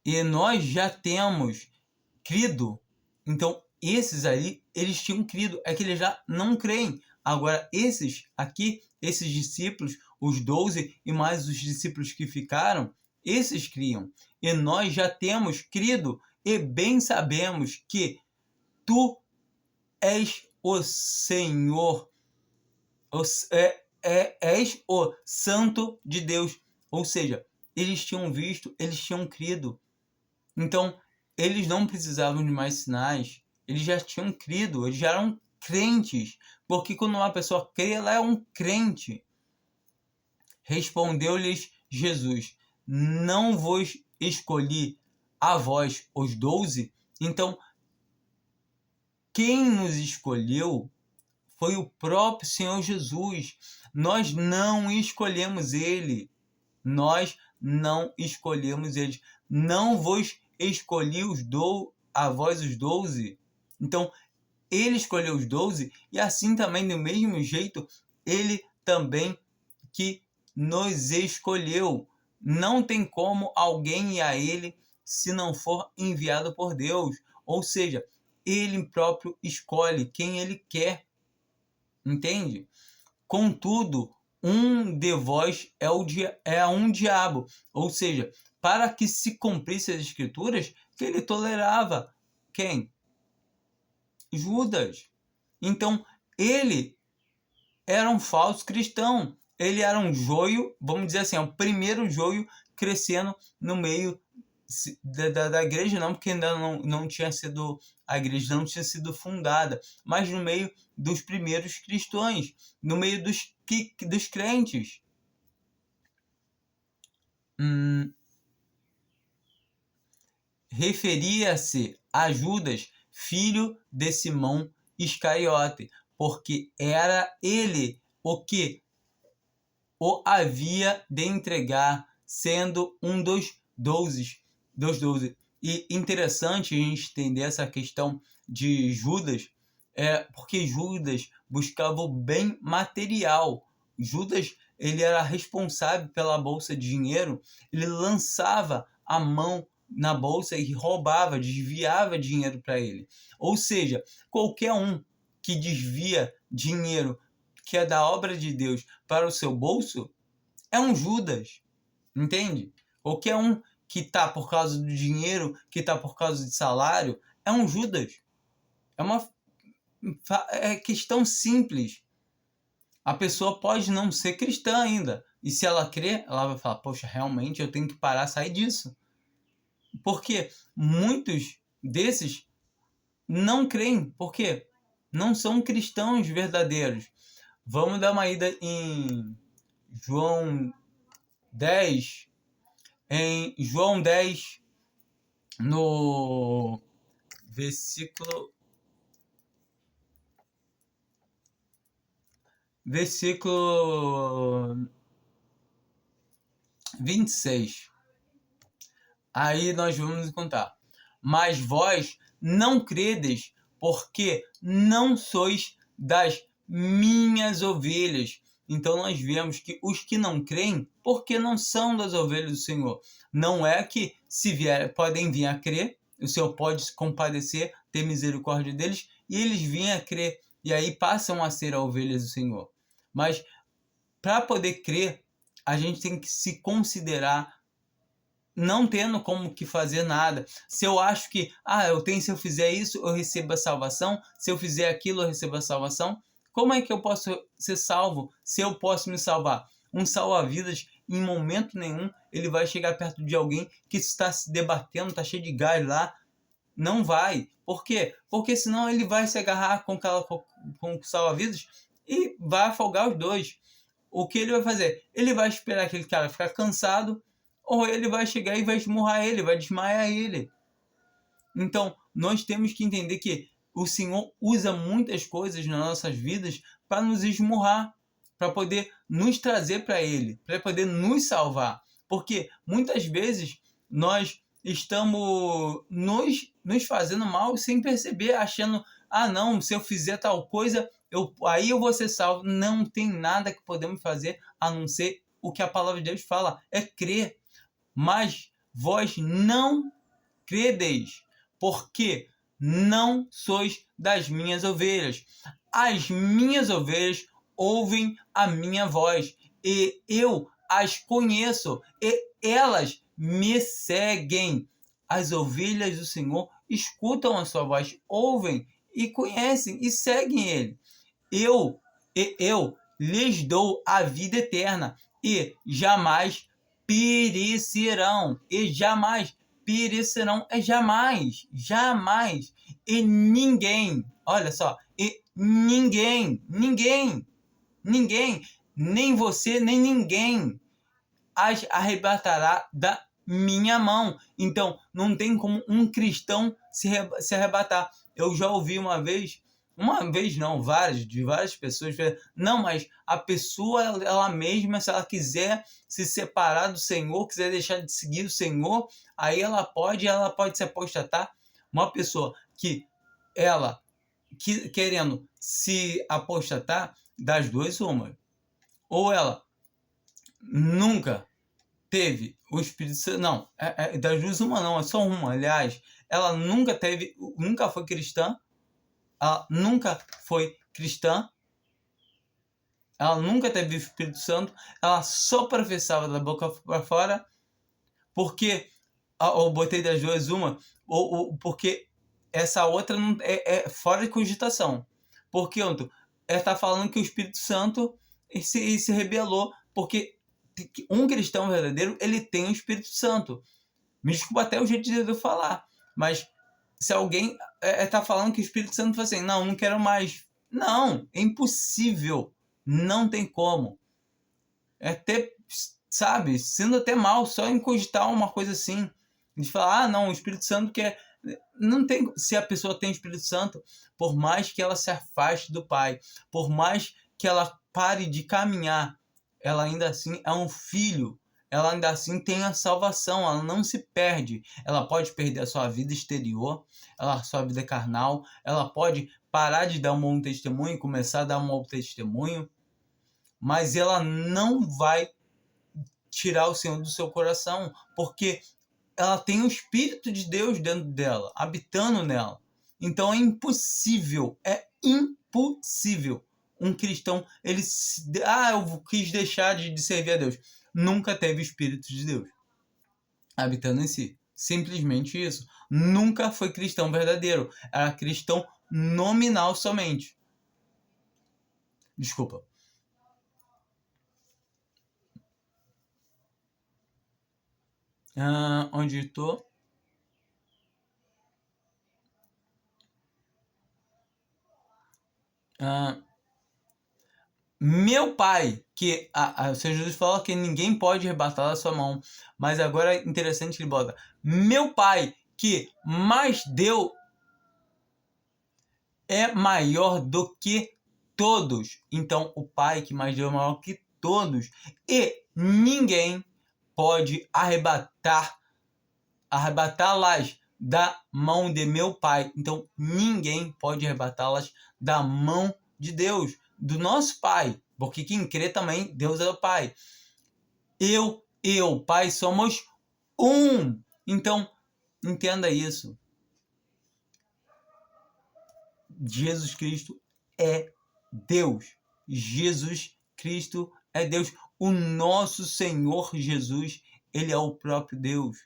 E nós já temos crido. Então, esses ali, eles tinham crido. É que eles já não creem. Agora, esses aqui, esses discípulos, os 12 e mais os discípulos que ficaram, esses criam. E nós já temos crido e bem sabemos que tu és o Senhor, és o Santo de Deus. Ou seja, eles tinham visto, eles tinham crido. Então, eles não precisavam de mais sinais, eles já tinham crido, eles já eram crentes. Porque quando uma pessoa crê, ela é um crente. Respondeu-lhes Jesus: não vos escolhi a vós, os 12? Então, quem nos escolheu foi o próprio Senhor Jesus. Nós não escolhemos ele. Nós não escolhemos eles. Não vos escolhi a vós os 12. Então, ele escolheu os 12 e assim também, do mesmo jeito, ele também que nos escolheu. Não tem como alguém ir a ele se não for enviado por Deus. Ou seja, ele próprio escolhe quem ele quer. Entende? Contudo, um de vós é um diabo. Ou seja, para que se cumprisse as escrituras, que ele tolerava. Quem? Judas. Então, ele era um falso cristão. Ele era um joio, vamos dizer assim, o primeiro joio crescendo no meio da igreja, não, porque ainda não tinha sido, a igreja não tinha sido fundada, mas no meio dos primeiros cristãos, no meio dos crentes. Referia-se a Judas, filho de Simão Iscariote, porque era ele o que o havia de entregar, sendo um dos 12. E interessante a gente entender essa questão de Judas, porque Judas buscava o bem material. Judas, ele era responsável pela bolsa de dinheiro, ele lançava a mão na bolsa e roubava, desviava dinheiro para ele. Ou seja, qualquer um que desvia dinheiro que é da obra de Deus para o seu bolso é um Judas, entende? Qualquer um que está por causa do dinheiro, que está por causa de salário, é um Judas. É questão simples. A pessoa pode não ser cristã ainda. E se ela crer, ela vai falar, poxa, realmente eu tenho que parar, sair disso. Porque muitos desses não creem. Por quê? Não são cristãos verdadeiros. Vamos dar uma ida em João 10. Em João 10, no versículo 26. Aí nós vamos contar. Mas vós não credes, porque não sois das minhas ovelhas. Então nós vemos que os que não creem, porque não são das ovelhas do Senhor. Não é que se vier, podem vir a crer, o Senhor pode se compadecer, ter misericórdia deles, e eles vêm a crer, e aí passam a ser ovelhas do Senhor. Mas para poder crer, a gente tem que se considerar não tendo como que fazer nada. Se eu acho que, se eu fizer isso, eu recebo a salvação, se eu fizer aquilo, eu recebo a salvação, como é que eu posso ser salvo se eu posso me salvar? Um salva-vidas, em momento nenhum ele vai chegar perto de alguém que está se debatendo, está cheio de gás lá. Não vai. Por quê? Porque senão ele vai se agarrar com o salva-vidas e vai afogar os dois. O que ele vai fazer? Ele vai esperar aquele cara ficar cansado, ou ele vai chegar e vai esmurrar ele, vai desmaiar ele. Então, nós temos que entender que o Senhor usa muitas coisas nas nossas vidas para nos esmurrar, para poder nos trazer para Ele, para poder nos salvar. Porque muitas vezes nós estamos nos fazendo mal sem perceber, achando, ah não, se eu fizer tal coisa, aí eu vou ser salvo. Não tem nada que podemos fazer a não ser o que a palavra de Deus fala, é crer. Mas vós não credeis, porque não sois das minhas ovelhas. As minhas ovelhas ouvem a minha voz, e eu as conheço, e elas me seguem. As ovelhas do Senhor escutam a sua voz, ouvem e conhecem e seguem Ele. Eu lhes dou a vida eterna, e jamais perecerão, é jamais, e ninguém, olha só, e ninguém, nem você, nem ninguém as arrebatará da minha mão. Então, não tem como um cristão se arrebatar. Eu já ouvi uma vez não, de várias pessoas, não, mas a pessoa, ela mesma, se ela quiser se separar do Senhor, quiser deixar de seguir o Senhor, aí ela pode se apostatar. Uma pessoa querendo se apostatar, das duas uma. Ou ela nunca teve o Espírito Santo, não, das duas uma não, é só uma, aliás, ela nunca foi cristã, ela nunca foi cristã, ela nunca teve o Espírito Santo, ela só professava da boca para fora, porque eu botei das duas uma, porque essa outra não, é fora de cogitação. Porque ela está falando que o Espírito Santo se rebelou, porque um cristão verdadeiro, ele tem o Espírito Santo. Me desculpa até o jeito de eu falar, mas se alguém está falando que o Espírito Santo fala assim, não quero mais. Não, é impossível. Não tem como. É até, sabe, sendo até mal só em cogitar uma coisa assim. De falar, não, o Espírito Santo quer... Não tem, se a pessoa tem o Espírito Santo, por mais que ela se afaste do Pai, por mais que ela pare de caminhar, ela ainda assim é um filho, ela ainda assim tem a salvação, ela não se perde. Ela pode perder a sua vida exterior, a sua vida carnal, ela pode parar de dar um bom testemunho, começar a dar um mau testemunho, mas ela não vai tirar o Senhor do seu coração, porque ela tem o Espírito de Deus dentro dela, habitando nela. Então é impossível um cristão, eu quis deixar de servir a Deus. Nunca teve o Espírito de Deus habitando em si. Simplesmente isso. Nunca foi cristão verdadeiro. Era cristão nominal somente. Desculpa. Onde estou? Meu Pai, que o Senhor Jesus fala que ninguém pode arrebatar da sua mão, mas agora é interessante que ele bota, meu Pai, que mais deu, é maior do que todos. Então, o Pai que mais deu é maior que todos, e ninguém pode arrebatá-las da mão de meu Pai. Então, ninguém pode arrebatá-las da mão de Deus, do nosso Pai, porque quem crê também, Deus é o Pai. Eu e o Pai somos um. Então, entenda isso. Jesus Cristo é Deus. Jesus Cristo é Deus. O nosso Senhor Jesus, ele é o próprio Deus.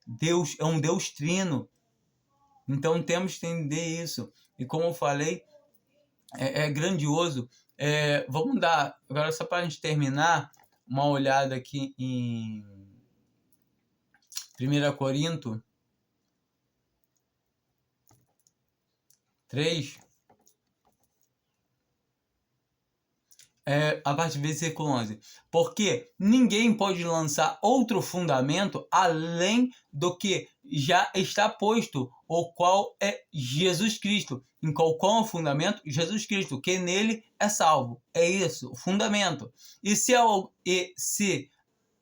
Deus é um Deus trino. Então temos que entender isso. E como eu falei, é grandioso. Vamos dar, agora só para a gente terminar, uma olhada aqui em 1 Coríntios 3, a partir do versículo 11. Porque ninguém pode lançar outro fundamento além do que já está posto, o qual é Jesus Cristo. Em qual é o fundamento? Jesus Cristo, que nele é salvo. É isso, o fundamento. E se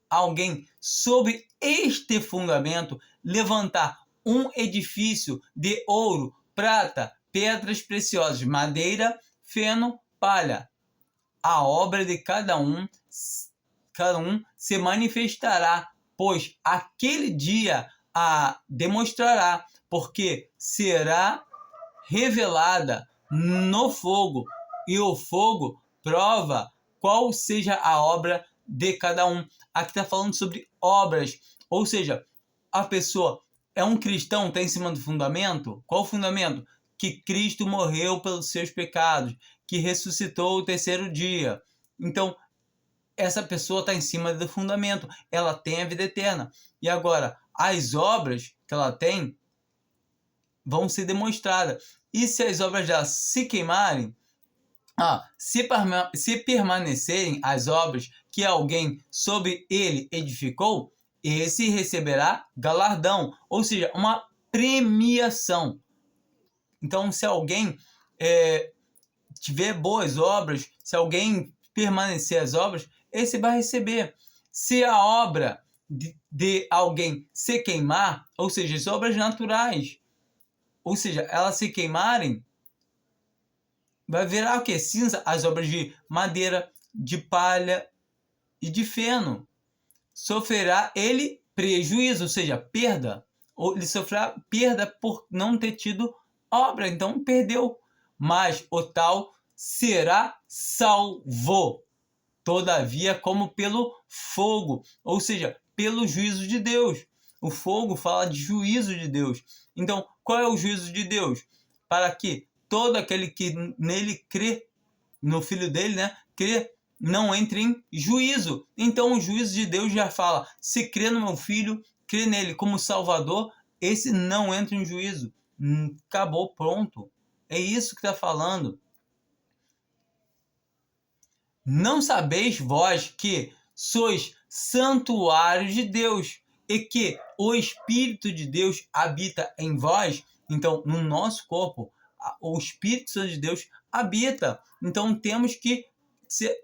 alguém sobre este fundamento levantar um edifício de ouro, prata, pedras preciosas, madeira, feno, palha, a obra de cada um se manifestará, pois aquele dia a demonstrará, porque será revelada no fogo, e o fogo prova qual seja a obra de cada um. Aqui está falando sobre obras, ou seja, a pessoa é um cristão, está em cima do fundamento. Qual o fundamento? Que Cristo morreu pelos seus pecados, que ressuscitou o terceiro dia. Então, essa pessoa está em cima do fundamento, ela tem a vida eterna. E agora, as obras que ela tem vão ser demonstradas. E se as obras dela se queimarem, se permanecerem as obras que alguém sobre ele edificou, esse receberá galardão, ou seja, uma premiação. Então, se alguém tiver boas obras, se alguém permanecer as obras, esse vai receber. Se a obra de alguém se queimar, ou seja, as obras naturais, ou seja, elas se queimarem, vai virar o quê? Cinza, as obras de madeira, de palha e de feno. Sofrerá ele prejuízo, ou seja, perda. Ou ele sofrerá perda por não ter tido obra, então perdeu. Mas o tal será salvo, todavia, como pelo fogo, ou seja, pelo juízo de Deus. O fogo fala de juízo de Deus. Então, qual é o juízo de Deus? Para que todo aquele que nele crê, no Filho dele, crê, não entre em juízo. Então, o juízo de Deus já fala: se crê no meu Filho, crê nele como Salvador, esse não entra em juízo. Acabou, pronto. É isso que está falando. Não sabeis vós que sois santuário de Deus e que o Espírito de Deus habita em vós? Então, no nosso corpo, o Espírito Santo de Deus habita. Então, temos que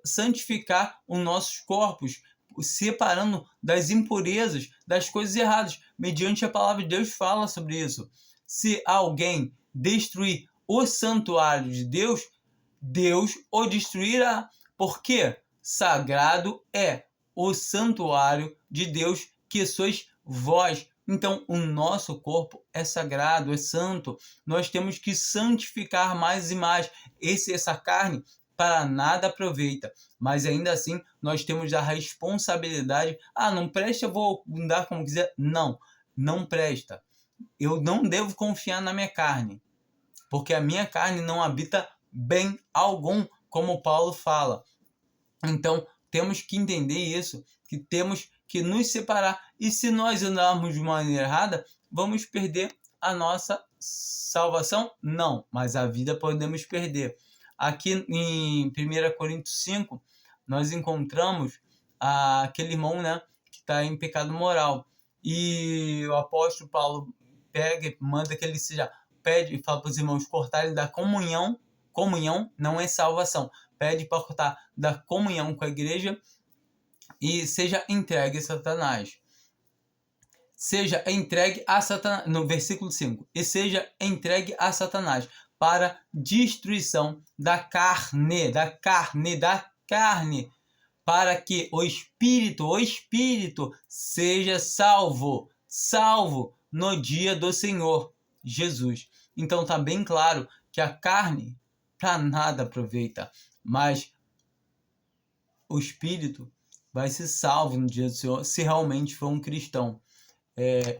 santificar os nossos corpos, separando das impurezas, das coisas erradas, mediante a palavra de Deus fala sobre isso. Se alguém destruir o santuário de Deus, Deus o destruirá, porque sagrado é o santuário de Deus que sois vós. Então, o nosso corpo é sagrado, é santo. Nós temos que santificar mais e mais. Essa carne para nada aproveita. Mas ainda assim, nós temos a responsabilidade. Não presta, eu vou andar como quiser. Não, não presta. Eu não devo confiar na minha carne, porque a minha carne não habita bem algum, como Paulo fala. Então, temos que entender isso, que temos que nos separar. E se nós andarmos de maneira errada, vamos perder a nossa salvação? Não, mas a vida podemos perder. Aqui em 1 Coríntios 5, nós encontramos aquele irmão, que está em pecado moral. E o apóstolo Paulo pega e manda que ele pede e fala para os irmãos cortarem da comunhão. Comunhão não é salvação. Pede para cortar da comunhão com a igreja e seja entregue a Satanás. Seja entregue a Satanás, no versículo 5. E seja entregue a Satanás para destruição da carne, para que o espírito seja salvo no dia do Senhor Jesus. Então está bem claro que a carne para nada aproveita, mas o espírito vai ser salvo no dia do Senhor se realmente for um cristão.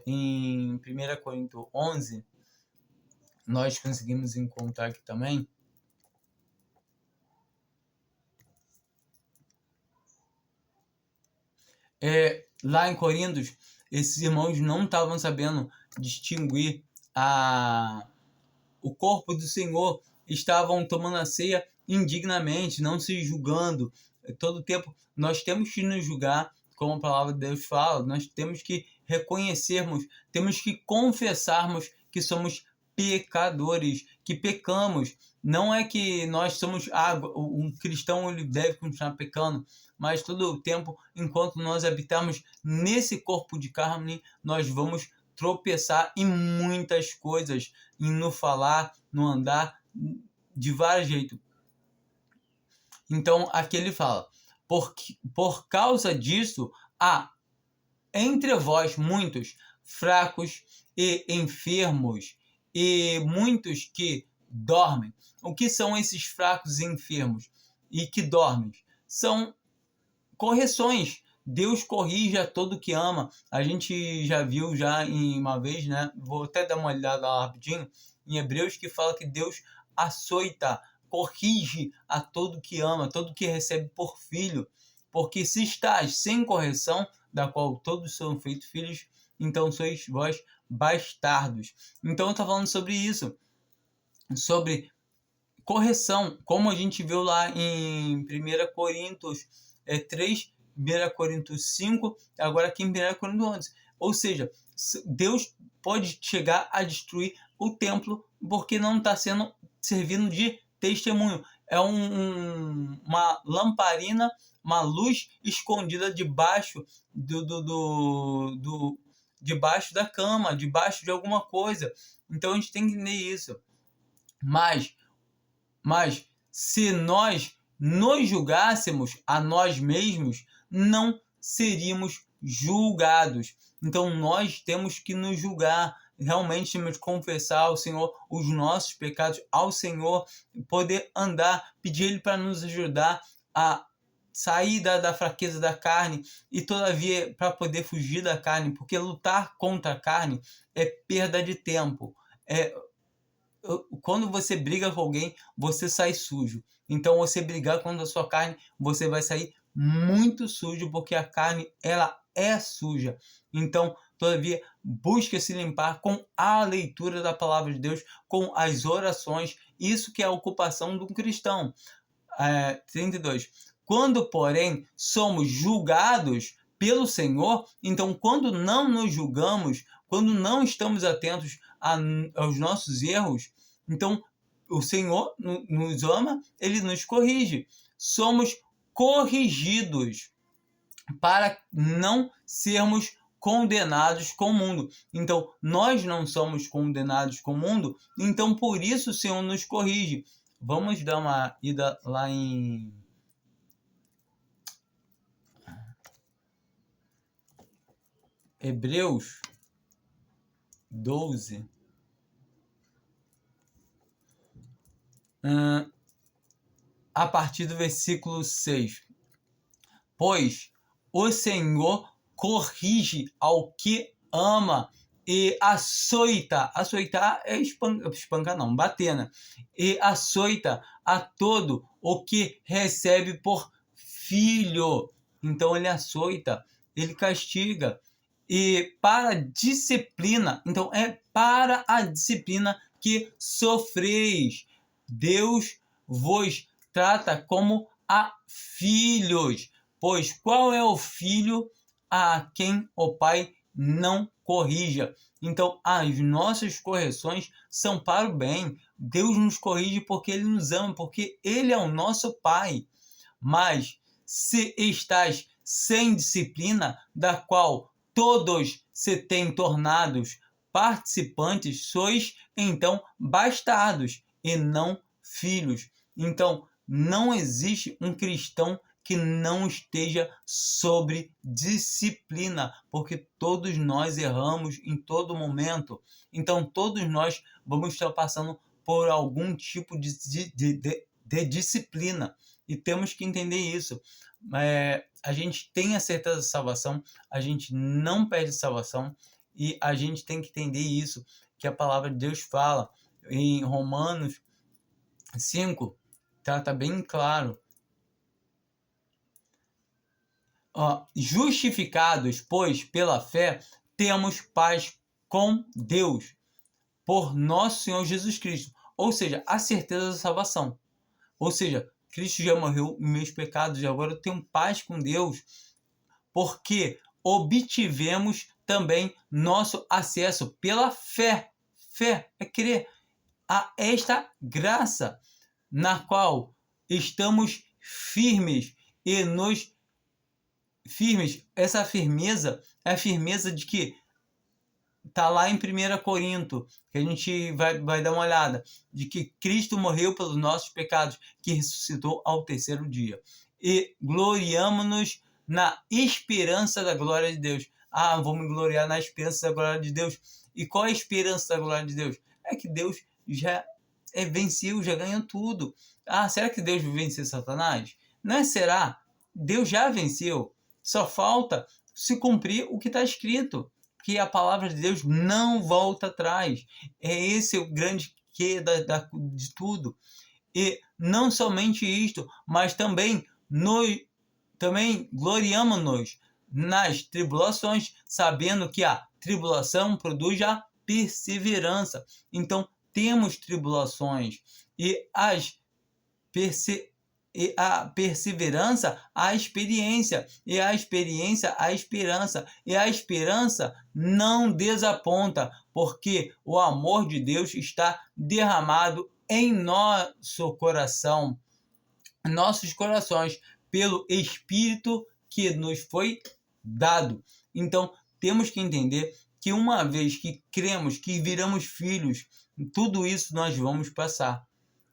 Em 1 Coríntios 11, nós conseguimos encontrar aqui também lá em Coríntios, esses irmãos não estavam sabendo distinguir o corpo do Senhor, estavam tomando a ceia indignamente, não se julgando. Todo tempo nós temos que nos julgar, como a palavra de Deus fala, nós temos que reconhecermos, temos que confessarmos que somos pecadores, que pecamos. Não é que nós somos um cristão, ele deve continuar pecando, mas todo o tempo, enquanto nós habitarmos nesse corpo de carne, nós vamos tropeçar em muitas coisas, no falar, no andar, de vários jeitos. Então, aqui ele fala, por causa disso, há entre vós muitos fracos e enfermos, e muitos que dormem. O que são esses fracos e enfermos e que dormem? São correções. Deus corrige a todo que ama. A gente já viu em uma vez, né? Vou até dar uma olhada lá rapidinho, em Hebreus, que fala que Deus açoita, corrige a todo que ama, todo que recebe por filho. Porque se estás sem correção, da qual todos são feitos filhos, então sois vós bastardos. Então está falando sobre isso, sobre correção, como a gente viu lá em 1 Coríntios 3, 1 Coríntios 5, agora aqui em 1 Coríntios 11. Ou seja, Deus pode chegar a destruir o templo porque não está sendo servindo de testemunho. É uma lamparina, uma luz escondida debaixo debaixo da cama, debaixo de alguma coisa. Então a gente tem que entender isso. Mas se nós nos julgássemos a nós mesmos, não seríamos julgados. Então nós temos que nos julgar, realmente temos que confessar ao Senhor os nossos pecados, ao Senhor, poder andar, pedir Ele para nos ajudar a sair da fraqueza da carne e todavia para poder fugir da carne, porque lutar contra a carne é perda de tempo. Quando você briga com alguém, você sai sujo. Então, você brigar contra a sua carne, você vai sair muito sujo, porque a carne, ela é suja. Então, todavia, busque se limpar com a leitura da palavra de Deus, com as orações. Isso que é a ocupação de um cristão. 32. Quando, porém, somos julgados pelo Senhor, então, quando não nos julgamos, quando não estamos atentos aos nossos erros, então o Senhor nos ama, Ele nos corrige. Somos corrigidos para não sermos condenados com o mundo. Então, nós não somos condenados com o mundo, então por isso o Senhor nos corrige. Vamos dar uma ida lá em Hebreus 12. A partir do versículo 6. Pois o Senhor corrige ao que ama e açoita. Açoitar é espancar não, bater, né? E açoita a todo o que recebe por filho. Então ele açoita, ele castiga. E para a disciplina, então é para a disciplina que sofreis. Deus vos trata como a filhos. Pois qual é o filho a quem o pai não corrija? Então, as nossas correções são para o bem. Deus nos corrige porque Ele nos ama, porque Ele é o nosso Pai. Mas, se estás sem disciplina, da qual todos se têm tornados participantes, sois, então, bastardos e não filhos. Então, não existe um cristão que não esteja sobre disciplina, porque todos nós erramos em todo momento. Então, todos nós vamos estar passando por algum tipo de disciplina, e temos que entender isso. A gente tem a certeza da salvação, a gente não perde a salvação, e a gente tem que entender isso, que a palavra de Deus fala em Romanos 5, tá bem claro. justificados, pois, pela fé, temos paz com Deus, por nosso Senhor Jesus Cristo. Ou seja, a certeza da salvação. Ou seja, Cristo já morreu em meus pecados e agora eu tenho paz com Deus, porque obtivemos também nosso acesso pela fé. Fé é crer a esta graça, na qual estamos firmes e nos firmes. Essa firmeza é a firmeza de que está lá em 1 Corinto, que a gente vai dar uma olhada, de que Cristo morreu pelos nossos pecados, que ressuscitou ao terceiro dia. E gloriamo-nos na esperança da glória de Deus. Vamos gloriar na esperança da glória de Deus. E qual é a esperança da glória de Deus? É que Deus já venceu, já ganhou tudo. Será que Deus vai vencer Satanás? Não é será? Deus já venceu. Só falta se cumprir o que está escrito, que a palavra de Deus não volta atrás. Esse o grande que de tudo. E não somente isto, mas também gloriamo-nos nas tribulações, sabendo que a tribulação produz a perseverança. Então, temos tribulações e a perseverança, a experiência, e a experiência, a esperança, e a esperança não desaponta, porque o amor de Deus está derramado em nosso coração, nossos corações, pelo Espírito que nos foi dado. Então, temos que entender que uma vez que cremos, que viramos filhos, tudo isso nós vamos passar.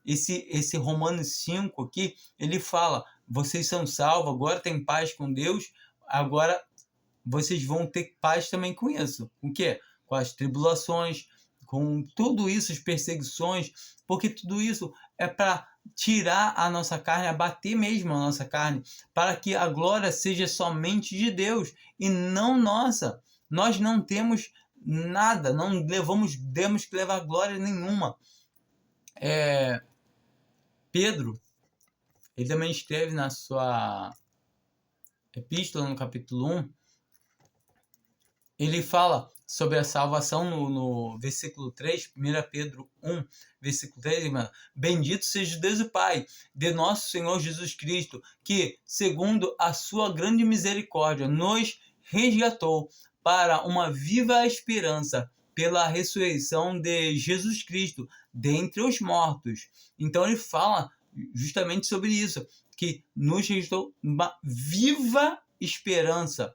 Esse Romanos 5 aqui, ele fala, vocês são salvos, agora tem paz com Deus, agora vocês vão ter paz também com isso. Com o quê? Com as tribulações, com tudo isso, as perseguições, porque tudo isso é para tirar a nossa carne, abater mesmo a nossa carne, para que a glória seja somente de Deus e não nossa. Nós não temos nada, temos que levar glória nenhuma. Pedro, ele também escreve na sua epístola, no capítulo 1, ele fala sobre a salvação no versículo 3, 1 Pedro 1, versículo 3, irmã. Bendito seja Deus o Pai de nosso Senhor Jesus Cristo, que, segundo a sua grande misericórdia, nos resgatou para uma viva esperança pela ressurreição de Jesus Cristo dentre os mortos. Então ele fala justamente sobre isso, que nos restou uma viva esperança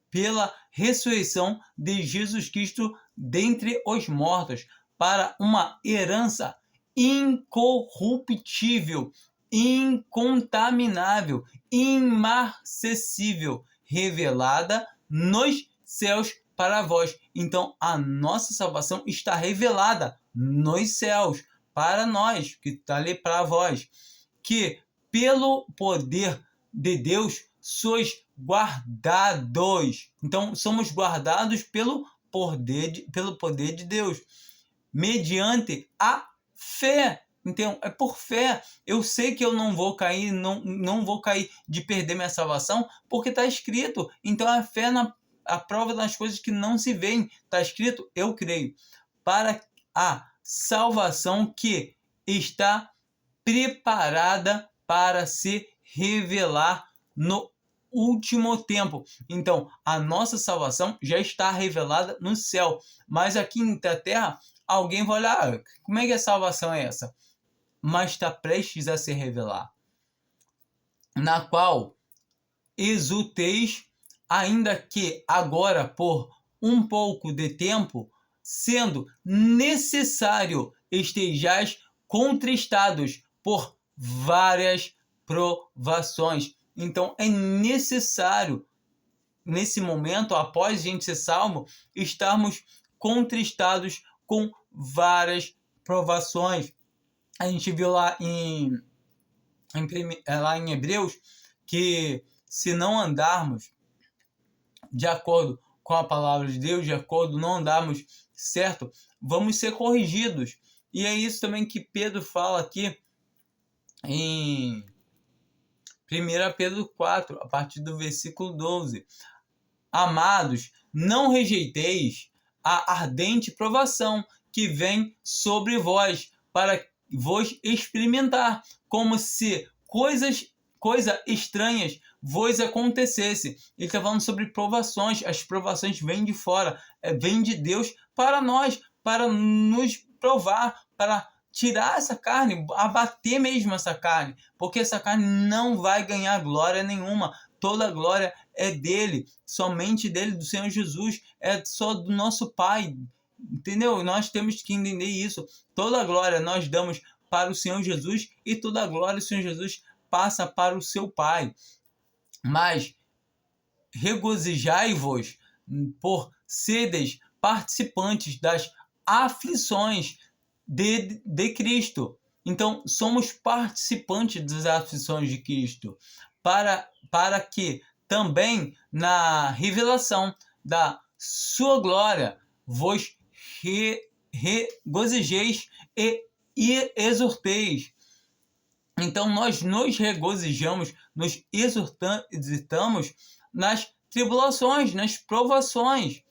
pela ressurreição de Jesus Cristo dentre os mortos, para uma herança incorruptível, incontaminável, imarcessível, revelada nos céus para vós. Então, a nossa salvação está revelada nos céus, para nós, que está ali para vós, que pelo poder de Deus sois guardados. Então, somos guardados pelo poder de Deus, mediante a fé. Então, é por fé. Eu sei que eu não vou cair, não vou cair de perder minha salvação, porque está escrito. Então, a fé a prova das coisas que não se veem. Está escrito, eu creio. Para a salvação que está preparada para se revelar no último tempo. Então, a nossa salvação já está revelada no céu. Mas aqui na terra, alguém vai olhar, como é que a salvação é essa? Mas está prestes a se revelar. Na qual exulteis, ainda que agora por um pouco de tempo, sendo necessário estejais contristados por várias provações. Então é necessário, nesse momento, após a gente ser salvo, estarmos contristados com várias provações. A gente viu lá em Hebreus que se não andarmos de acordo com a palavra de Deus, de acordo, não andarmos certo, vamos ser corrigidos. E é isso também que Pedro fala aqui em 1 Pedro 4, a partir do versículo 12. Amados, não rejeiteis a ardente provação que vem sobre vós, para vos experimentar, como se coisas estranhas vos acontecesse. Ele está falando sobre provações. As provações vêm de fora, vêm de Deus para nós, para nos provar, para tirar essa carne, abater mesmo essa carne, porque essa carne não vai ganhar glória nenhuma. Toda a glória é dele, somente dele, do Senhor Jesus, é só do nosso Pai, entendeu? Nós temos que entender isso. Toda a glória nós damos para o Senhor Jesus e toda a glória o Senhor Jesus passa para o seu Pai. Mas regozijai-vos por seres participantes das aflições de Cristo. Então, somos participantes das aflições de Cristo, para que também na revelação da sua glória vos regozijeis e exorteis. Então, nós nos regozijamos, nos exortamos nas tribulações, nas provações.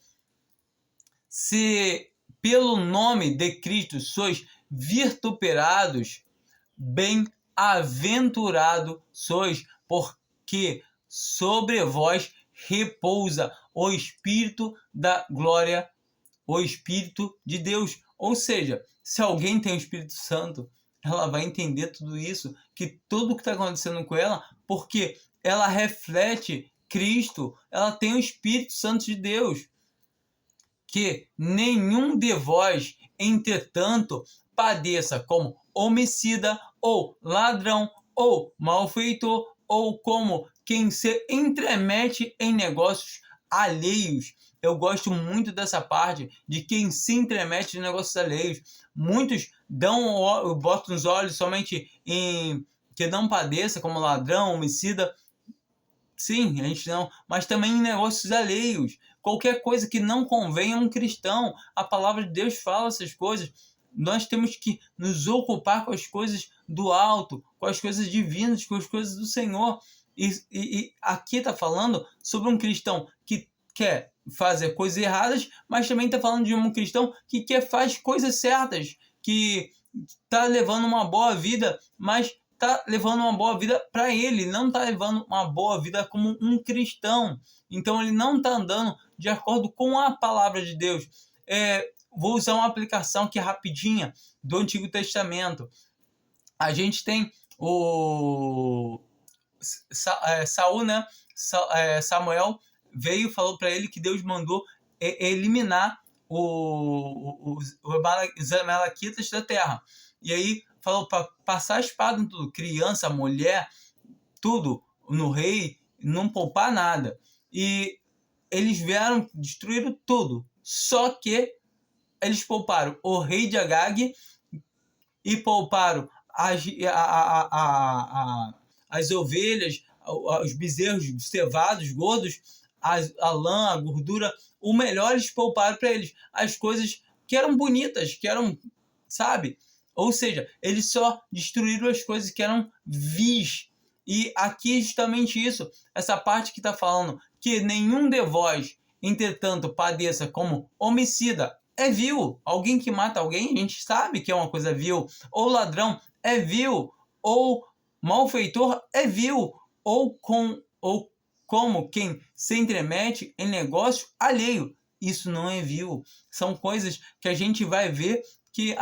Se pelo nome de Cristo sois vituperados, bem-aventurado sois, porque sobre vós repousa o Espírito da glória, o Espírito de Deus. Ou seja, se alguém tem o Espírito Santo, ela vai entender tudo isso, que tudo que está acontecendo com ela, porque ela reflete Cristo, ela tem o Espírito Santo de Deus. Que nenhum de vós, entretanto, padeça como homicida, ou ladrão, ou malfeitor, ou como quem se entremete em negócios alheios. Eu gosto muito dessa parte de quem se entremete em negócios alheios. Muitos botam os olhos somente em que não padeça como ladrão, homicida. Sim, a gente não, mas também em negócios alheios. Qualquer coisa que não convenha a um cristão. A palavra de Deus fala essas coisas. Nós temos que nos ocupar com as coisas do alto, com as coisas divinas, com as coisas do Senhor. E aqui está falando sobre um cristão que quer fazer coisas erradas, mas também está falando de um cristão que faz coisas certas, que está levando uma boa vida, mas está levando uma boa vida para ele, não está levando uma boa vida como um cristão. Então ele não está andando de acordo com a palavra de Deus. Vou usar uma aplicação que é rapidinha do Antigo Testamento. A gente tem o Saul, né? Samuel veio e falou para ele que Deus mandou eliminar os amalequitas da terra. E aí falou para passar a espada em tudo, criança, mulher, tudo, no rei, não poupar nada. E eles vieram, destruíram tudo. Só que eles pouparam o rei de Agag e pouparam as ovelhas, os bezerros cevados, gordos, a lã, a gordura. O melhor eles pouparam para eles. As coisas que eram bonitas, que eram, sabe? Ou seja, eles só destruíram as coisas que eram vis. E aqui é justamente isso. Essa parte que está falando que nenhum de vós, entretanto, padeça como homicida. É vil. Alguém que mata alguém, a gente sabe que é uma coisa vil. Ou ladrão, é vil. Ou malfeitor, é vil. Ou como quem se entremete em negócio alheio. Isso não é vil. São coisas que a gente vai ver que,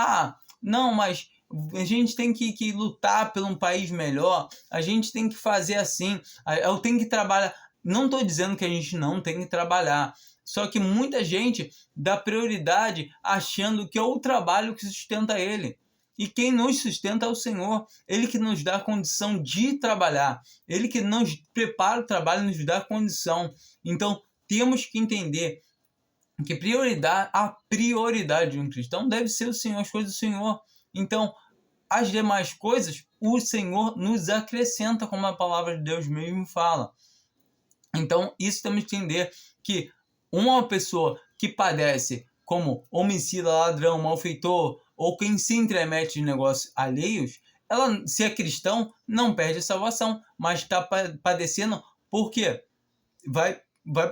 não, mas a gente tem que lutar por um país melhor. A gente tem que fazer assim. Eu tenho que trabalhar. Não estou dizendo que a gente não tem que trabalhar. Só que muita gente dá prioridade achando que é o trabalho que sustenta ele. E quem nos sustenta é o Senhor. Ele que nos dá a condição de trabalhar. Ele que nos prepara o trabalho e nos dá a condição. Então, temos que entender que a prioridade de um cristão deve ser o Senhor, as coisas do Senhor. Então, as demais coisas, o Senhor nos acrescenta, como a palavra de Deus mesmo fala. Então, isso temos que entender que uma pessoa que padece como homicida, ladrão, malfeitor, ou quem se entremete em negócios alheios, se é cristão, não perde a salvação, mas está padecendo, por quê? Vai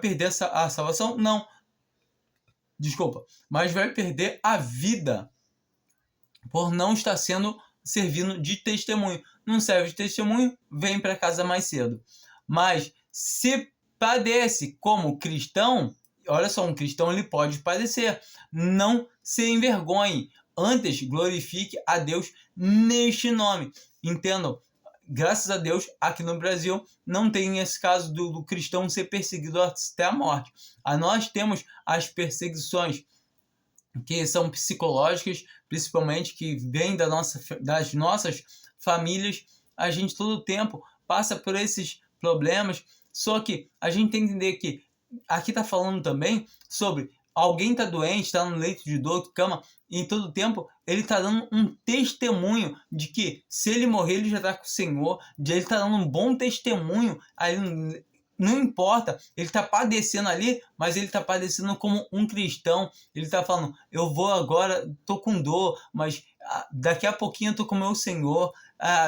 perder a salvação? Não. Desculpa. Mas vai perder a vida por não estar servindo de testemunho. Não serve de testemunho, vem para casa mais cedo. Mas se padece como cristão, olha só, um cristão ele pode padecer. Não se envergonhe. Antes, glorifique a Deus neste nome. Entendam? Graças a Deus, aqui no Brasil, não tem esse caso do cristão ser perseguido até a morte. Nós temos as perseguições que são psicológicas, principalmente, que vêm das nossas famílias. A gente todo o tempo passa por esses problemas, só que a gente tem que entender que aqui está falando também sobre alguém está doente, está no leito de dor, cama, e em todo o tempo ele está dando um testemunho de que se ele morrer ele já está com o Senhor, ele está dando um bom testemunho, aí não importa, ele está padecendo ali, mas ele está padecendo como um cristão. Ele está falando, eu vou agora, estou com dor, mas daqui a pouquinho eu estou com o meu Senhor,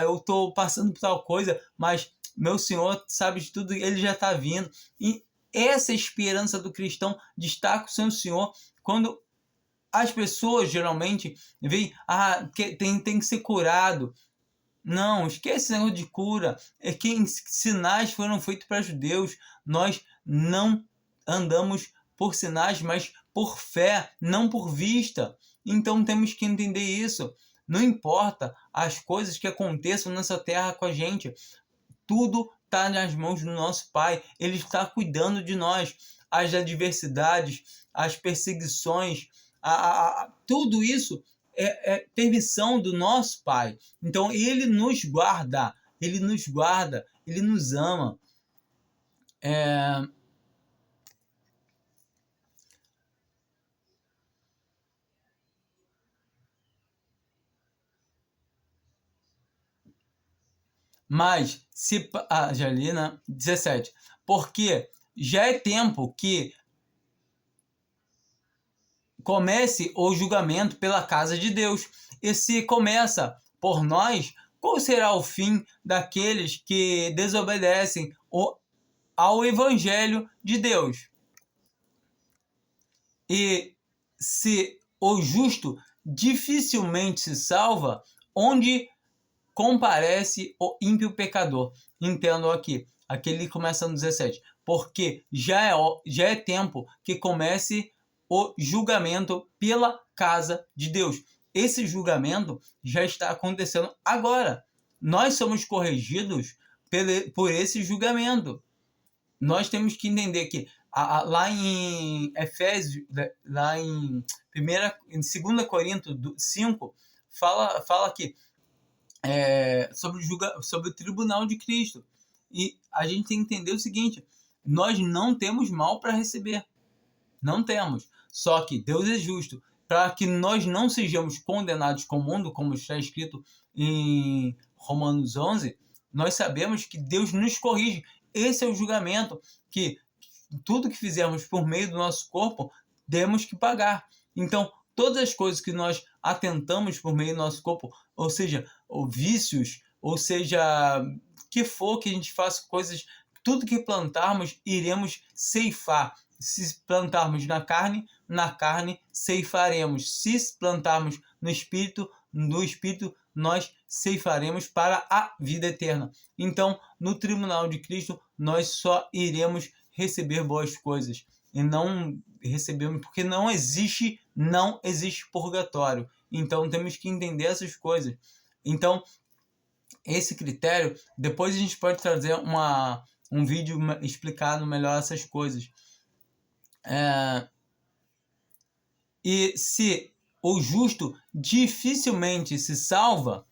eu estou passando por tal coisa, mas meu Senhor sabe de tudo, ele já está vindo. E essa é a esperança do cristão de estar com o seu Senhor. Quando as pessoas geralmente veem, que tem que ser curado. Não, esquece esse negócio de cura. É que sinais foram feitos para judeus. Nós não andamos por sinais, mas por fé, não por vista. Então temos que entender isso. Não importa as coisas que aconteçam nessa terra com a gente. Tudo está nas mãos do nosso Pai. Ele está cuidando de nós. As adversidades, as perseguições, tudo isso é permissão do nosso Pai. Então ele nos guarda, ele nos ama. Mas se Angelina 17, porque já é tempo que comece o julgamento pela casa de Deus. E se começa por nós, qual será o fim daqueles que desobedecem ao Evangelho de Deus? E se o justo dificilmente se salva, onde comparece o ímpio pecador? Entendo aqui. Aqui ele começa no 17. Porque já é tempo que comece o julgamento pela casa de Deus. Esse julgamento já está acontecendo agora. Nós somos corrigidos por esse julgamento. Nós temos que entender que lá em Efésios, lá em 2 Coríntios 5, fala aqui sobre o tribunal de Cristo. E a gente tem que entender o seguinte: nós não temos mal para receber. Não temos. Só que Deus é justo, para que nós não sejamos condenados com o mundo, como está escrito em Romanos 11, nós sabemos que Deus nos corrige. Esse é o julgamento, que tudo que fizermos por meio do nosso corpo, temos que pagar. Então, todas as coisas que nós atentamos por meio do nosso corpo, ou seja, vícios, ou seja, que for que a gente faça coisas, tudo que plantarmos, iremos ceifar. Se plantarmos na carne ceifaremos. Se plantarmos no Espírito nós ceifaremos para a vida eterna. Então, no tribunal de Cristo, nós só iremos receber boas coisas. E não recebemos, porque não existe purgatório. Então, temos que entender essas coisas. Então, esse critério, depois a gente pode trazer um vídeo explicando melhor essas coisas. E se o justo dificilmente se salva,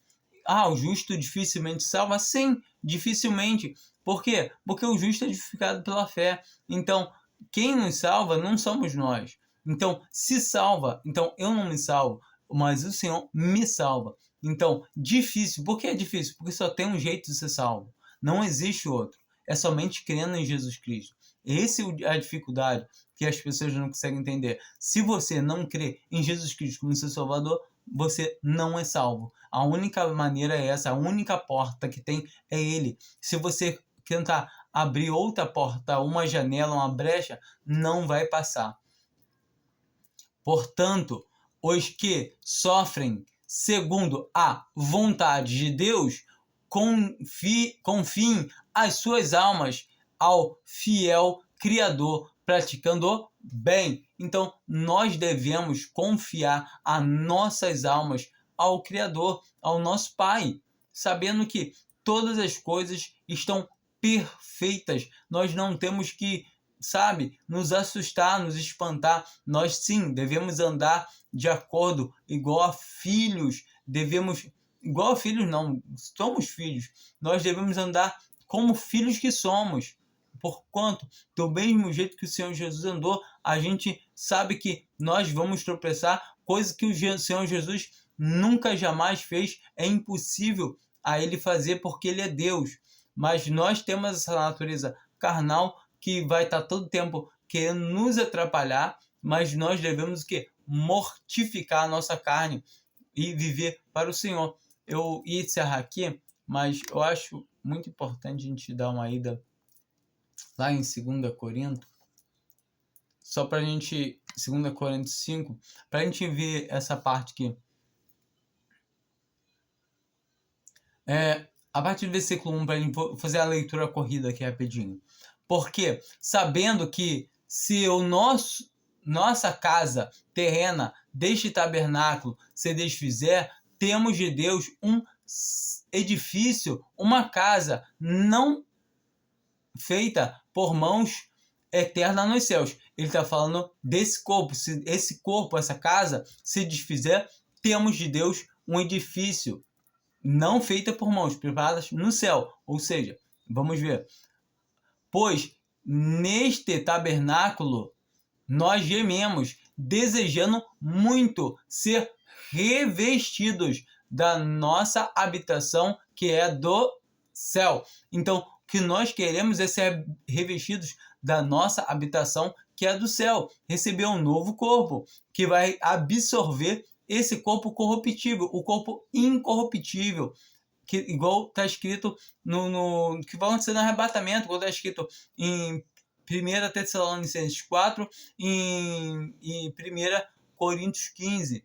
o justo dificilmente salva? Sim, dificilmente. Por quê? Porque o justo é justificado pela fé. Então, quem nos salva não somos nós. Então, se salva, então eu não me salvo, mas o Senhor me salva. Então, difícil. Por que é difícil? Porque só tem um jeito de ser salvo. Não existe outro. É somente crendo em Jesus Cristo. Essa é a dificuldade que as pessoas não conseguem entender. Se você não crê em Jesus Cristo como seu Salvador, você não é salvo. A única maneira é essa, a única porta que tem é Ele. Se você tentar abrir outra porta, uma janela, uma brecha, não vai passar. Portanto, os que sofrem segundo a vontade de Deus, confiem as suas almas ao fiel Criador, praticando o bem. Então, nós devemos confiar as nossas almas ao Criador, ao nosso Pai, sabendo que todas as coisas estão perfeitas. Nós não temos que, nos assustar, nos espantar. Nós sim devemos andar de acordo, igual a filhos. Igual a filhos não, somos filhos. Nós devemos andar como filhos que somos. Porquanto, do mesmo jeito que o Senhor Jesus andou, a gente sabe que nós vamos tropeçar, coisa que o Senhor Jesus nunca jamais fez. É impossível a Ele fazer, porque Ele é Deus. Mas nós temos essa natureza carnal que vai estar todo tempo querendo nos atrapalhar, mas nós devemos o quê? Mortificar a nossa carne e viver para o Senhor. Eu ia encerrar aqui, mas eu acho muito importante a gente dar uma ida lá em 2 Coríntios, só para a gente, 2 Coríntios 5, para a gente ver essa parte aqui. A partir do versículo 1, para a gente fazer a leitura corrida aqui rapidinho. Porque, sabendo que se nossa casa terrena deste tabernáculo se desfizer, temos de Deus um edifício, uma casa não feita por mãos, eterna nos céus. Ele está falando desse corpo. Se esse corpo, essa casa, se desfizer, temos de Deus um edifício não feita por mãos, preparadas no céu. Ou seja, vamos ver. Pois neste tabernáculo nós gememos, desejando muito ser revestidos da nossa habitação, que é do céu. Então, o que nós queremos é ser revestidos da nossa habitação, que é do céu. Receber um novo corpo, que vai absorver esse corpo corruptível, o corpo incorruptível, que igual está escrito no que vai acontecer no arrebatamento, igual está escrito em 1 Tessalonicenses 4 e em 1 Coríntios 15.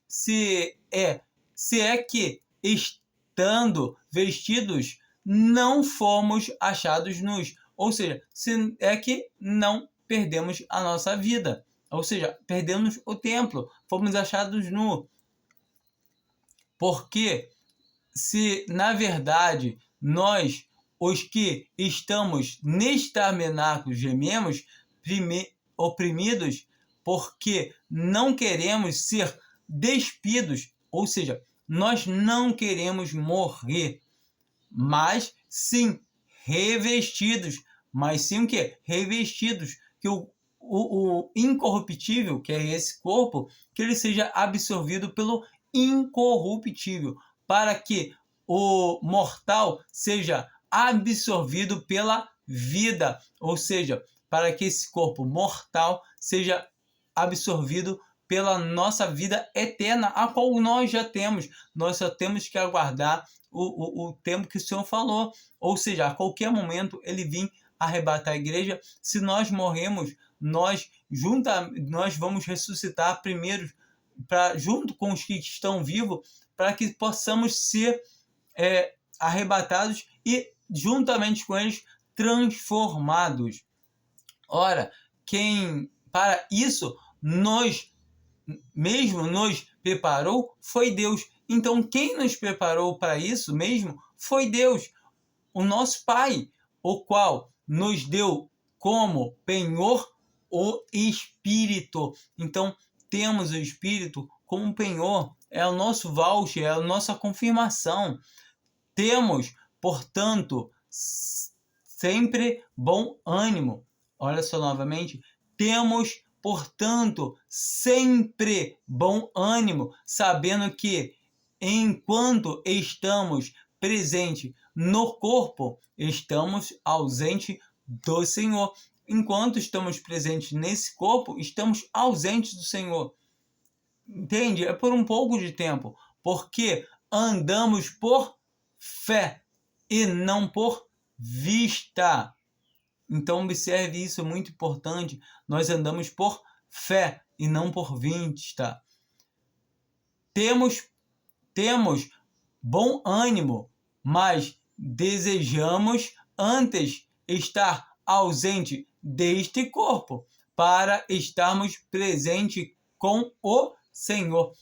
Se é que, estando vestidos, não fomos achados nus. Ou seja, se é que não perdemos a nossa vida. Ou seja, perdemos o templo, fomos achados nus. Porque se, na verdade, nós, os que estamos neste tabernáculo, gememos, oprimidos, porque não queremos ser despidos, ou seja, nós não queremos morrer, mas sim revestidos. Mas sim o quê? Revestidos, que o incorruptível, que é esse corpo, que ele seja absorvido pelo incorruptível, para que o mortal seja absorvido pela vida, ou seja, para que esse corpo mortal seja absorvido pela nossa vida eterna, a qual nós já temos. Nós só temos que aguardar o tempo que o Senhor falou, ou seja, a qualquer momento ele vir arrebatar a igreja. Se nós morremos, nós vamos ressuscitar primeiro, junto com os que estão vivos, para que possamos ser arrebatados e juntamente com eles transformados. Ora, quem para isso nos preparou foi Deus. Então, quem nos preparou para isso mesmo foi Deus, o nosso Pai, o qual nos deu como penhor o Espírito. Então, temos o Espírito como penhor, é o nosso voucher, é a nossa confirmação. Temos, portanto, sempre bom ânimo. Olha só novamente. Temos, portanto, sempre bom ânimo, sabendo que, enquanto estamos presentes no corpo, estamos ausentes do Senhor. Enquanto estamos presentes nesse corpo, estamos ausentes do Senhor. Entende? É por um pouco de tempo. Porque andamos por fé e não por vista. Então observe isso, é muito importante. Nós andamos por fé e não por vista. Temos bom ânimo, mas desejamos antes estar ausente deste corpo para estarmos presentes com o Senhor.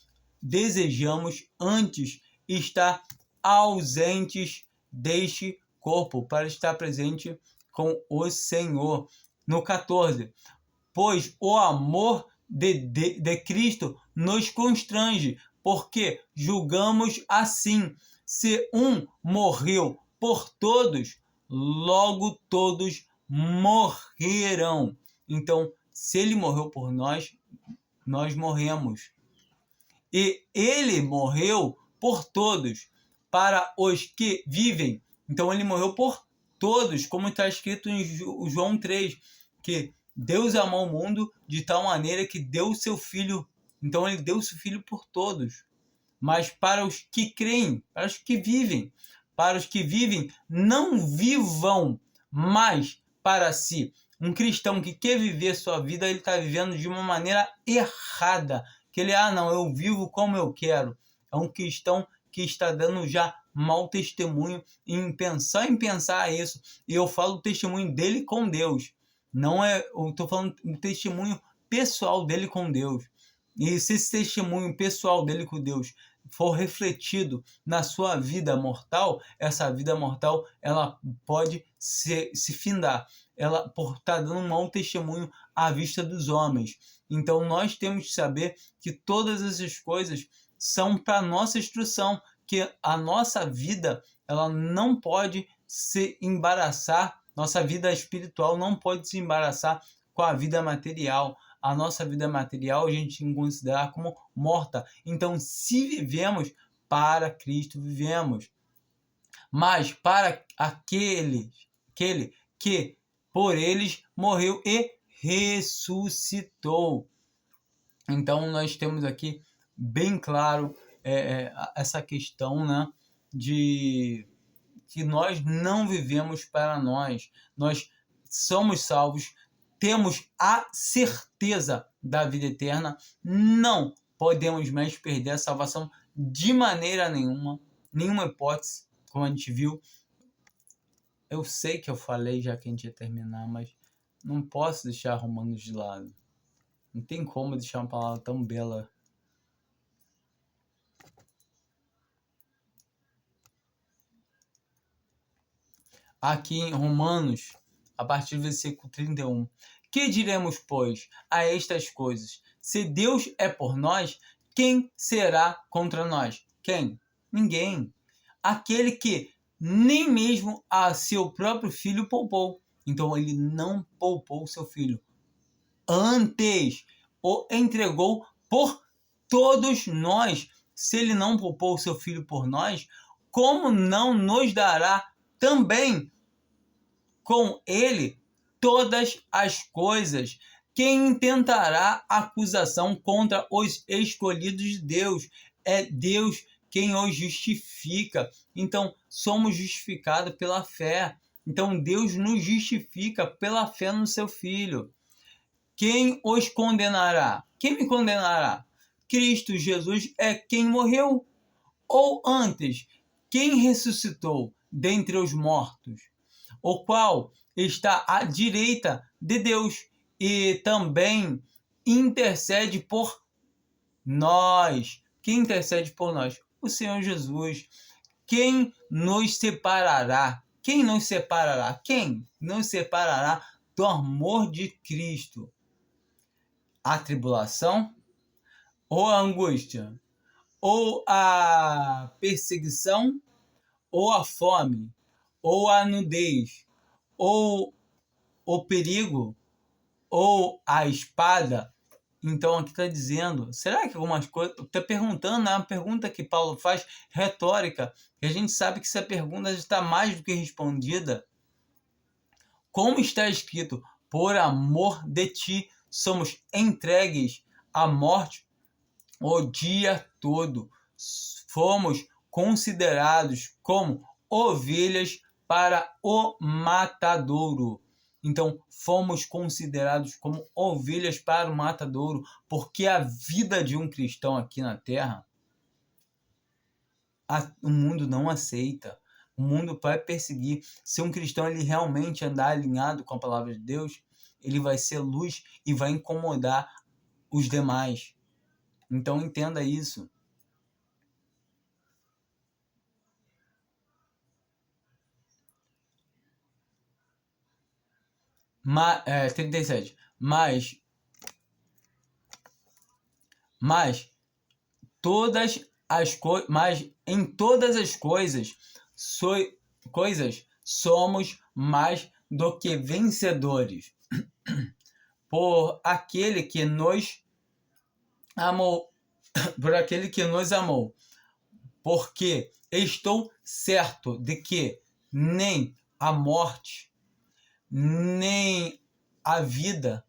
Desejamos antes estar ausentes deste corpo para estar presente com o Senhor. No 14, pois o amor de Cristo nos constrange, porque julgamos assim: se um morreu por todos, logo todos morrerão. Então, se ele morreu por nós, nós morremos. E ele morreu por todos, para os que vivem. Então, ele morreu por todos, como está escrito em João 3, que Deus amou o mundo de tal maneira que deu o seu Filho. Então, ele deu o seu Filho por todos. Mas para os que creem, para os que vivem, não vivam mais para si. Um cristão que quer viver sua vida, ele está vivendo de uma maneira errada. Que ele, não, eu vivo como eu quero. É um cristão que está dando já mau testemunho em pensar isso. E eu falo o testemunho dele com Deus. Não é, eu estou falando o testemunho pessoal dele com Deus. E se esse testemunho pessoal dele com Deus for refletido na sua vida mortal, essa vida mortal ela pode se findar. Ela por estar dando um mau testemunho à vista dos homens. Então nós temos que saber que todas essas coisas são para nossa instrução, que a nossa vida ela não pode se embaraçar, nossa vida espiritual não pode se embaraçar com a vida material. A nossa vida material a gente tem que considerar como morta. Então, se vivemos, para Cristo vivemos. Mas para aquele que por eles morreu e ressuscitou. Então, nós temos aqui bem claro essa questão, né, de que nós não vivemos para nós. Nós somos salvos, temos a certeza da vida eterna, não podemos mais perder a salvação de maneira nenhuma hipótese, como a gente viu. Eu sei que eu falei já que a gente ia terminar, mas não posso deixar Romanos de lado. Não tem como deixar uma palavra tão bela. Aqui em Romanos, a partir do versículo 31. Que diremos, pois, a estas coisas? Se Deus é por nós, quem será contra nós? Quem? Ninguém. Aquele que nem mesmo a seu próprio filho poupou. Então ele não poupou seu filho. Antes o entregou por todos nós. Se ele não poupou seu filho por nós, como não nos dará também com ele todas as coisas? Quem intentará acusação contra os escolhidos de Deus? É Deus quem os justifica. Então, somos justificados pela fé. Então, Deus nos justifica pela fé no seu Filho. Quem os condenará? Quem me condenará? Cristo Jesus é quem morreu. Ou antes, quem ressuscitou dentre os mortos, o qual está à direita de Deus e também intercede por nós. Quem intercede por nós? O Senhor Jesus. Quem nos separará? Quem nos separará? Quem nos separará do amor de Cristo? A tribulação? Ou a angústia? Ou a perseguição? Ou a fome? Ou a nudez? Ou o perigo? Ou a espada? Então aqui está dizendo, será que algumas coisas... Está perguntando, é uma pergunta que Paulo faz, retórica, e a gente sabe que essa pergunta já está mais do que respondida. Como está escrito, por amor de ti somos entregues à morte o dia todo. Fomos considerados como ovelhas para o matadouro. Então, fomos considerados como ovelhas para o matadouro, porque a vida de um cristão aqui na Terra, o mundo não aceita. O mundo vai perseguir. Se um cristão ele realmente andar alinhado com a palavra de Deus, ele vai ser luz e vai incomodar os demais. Então, entenda isso. 37. Mas em todas as coisas somos mais do que vencedores por aquele que nos amou, porque estou certo de que nem a morte, nem a vida,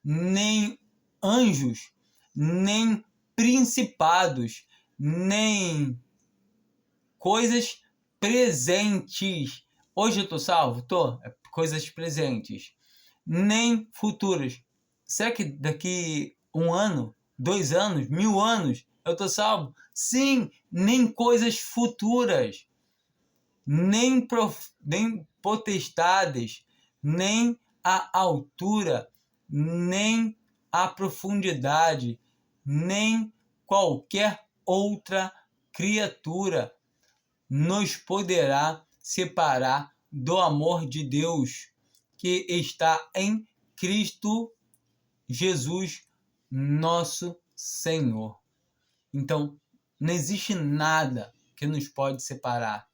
nem anjos, nem principados, nem coisas presentes. Hoje eu tô salvo? Tô. Coisas presentes. Nem futuras. Será que daqui 1 ano, 2 anos, 1000 anos, eu tô salvo? Sim, nem coisas futuras. Nem potestades, nem a altura, nem a profundidade, nem qualquer outra criatura nos poderá separar do amor de Deus que está em Cristo Jesus, nosso Senhor. Então, não existe nada que nos pode separar.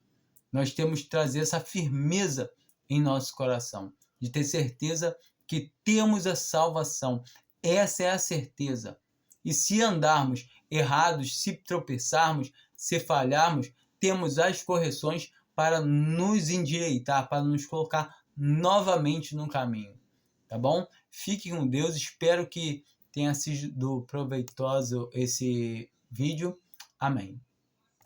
Nós temos que trazer essa firmeza em nosso coração, de ter certeza que temos a salvação. Essa é a certeza. E se andarmos errados, se tropeçarmos, se falharmos, temos as correções para nos endireitar, para nos colocar novamente no caminho. Tá bom? Fique com Deus. Espero que tenha sido proveitoso esse vídeo. Amém.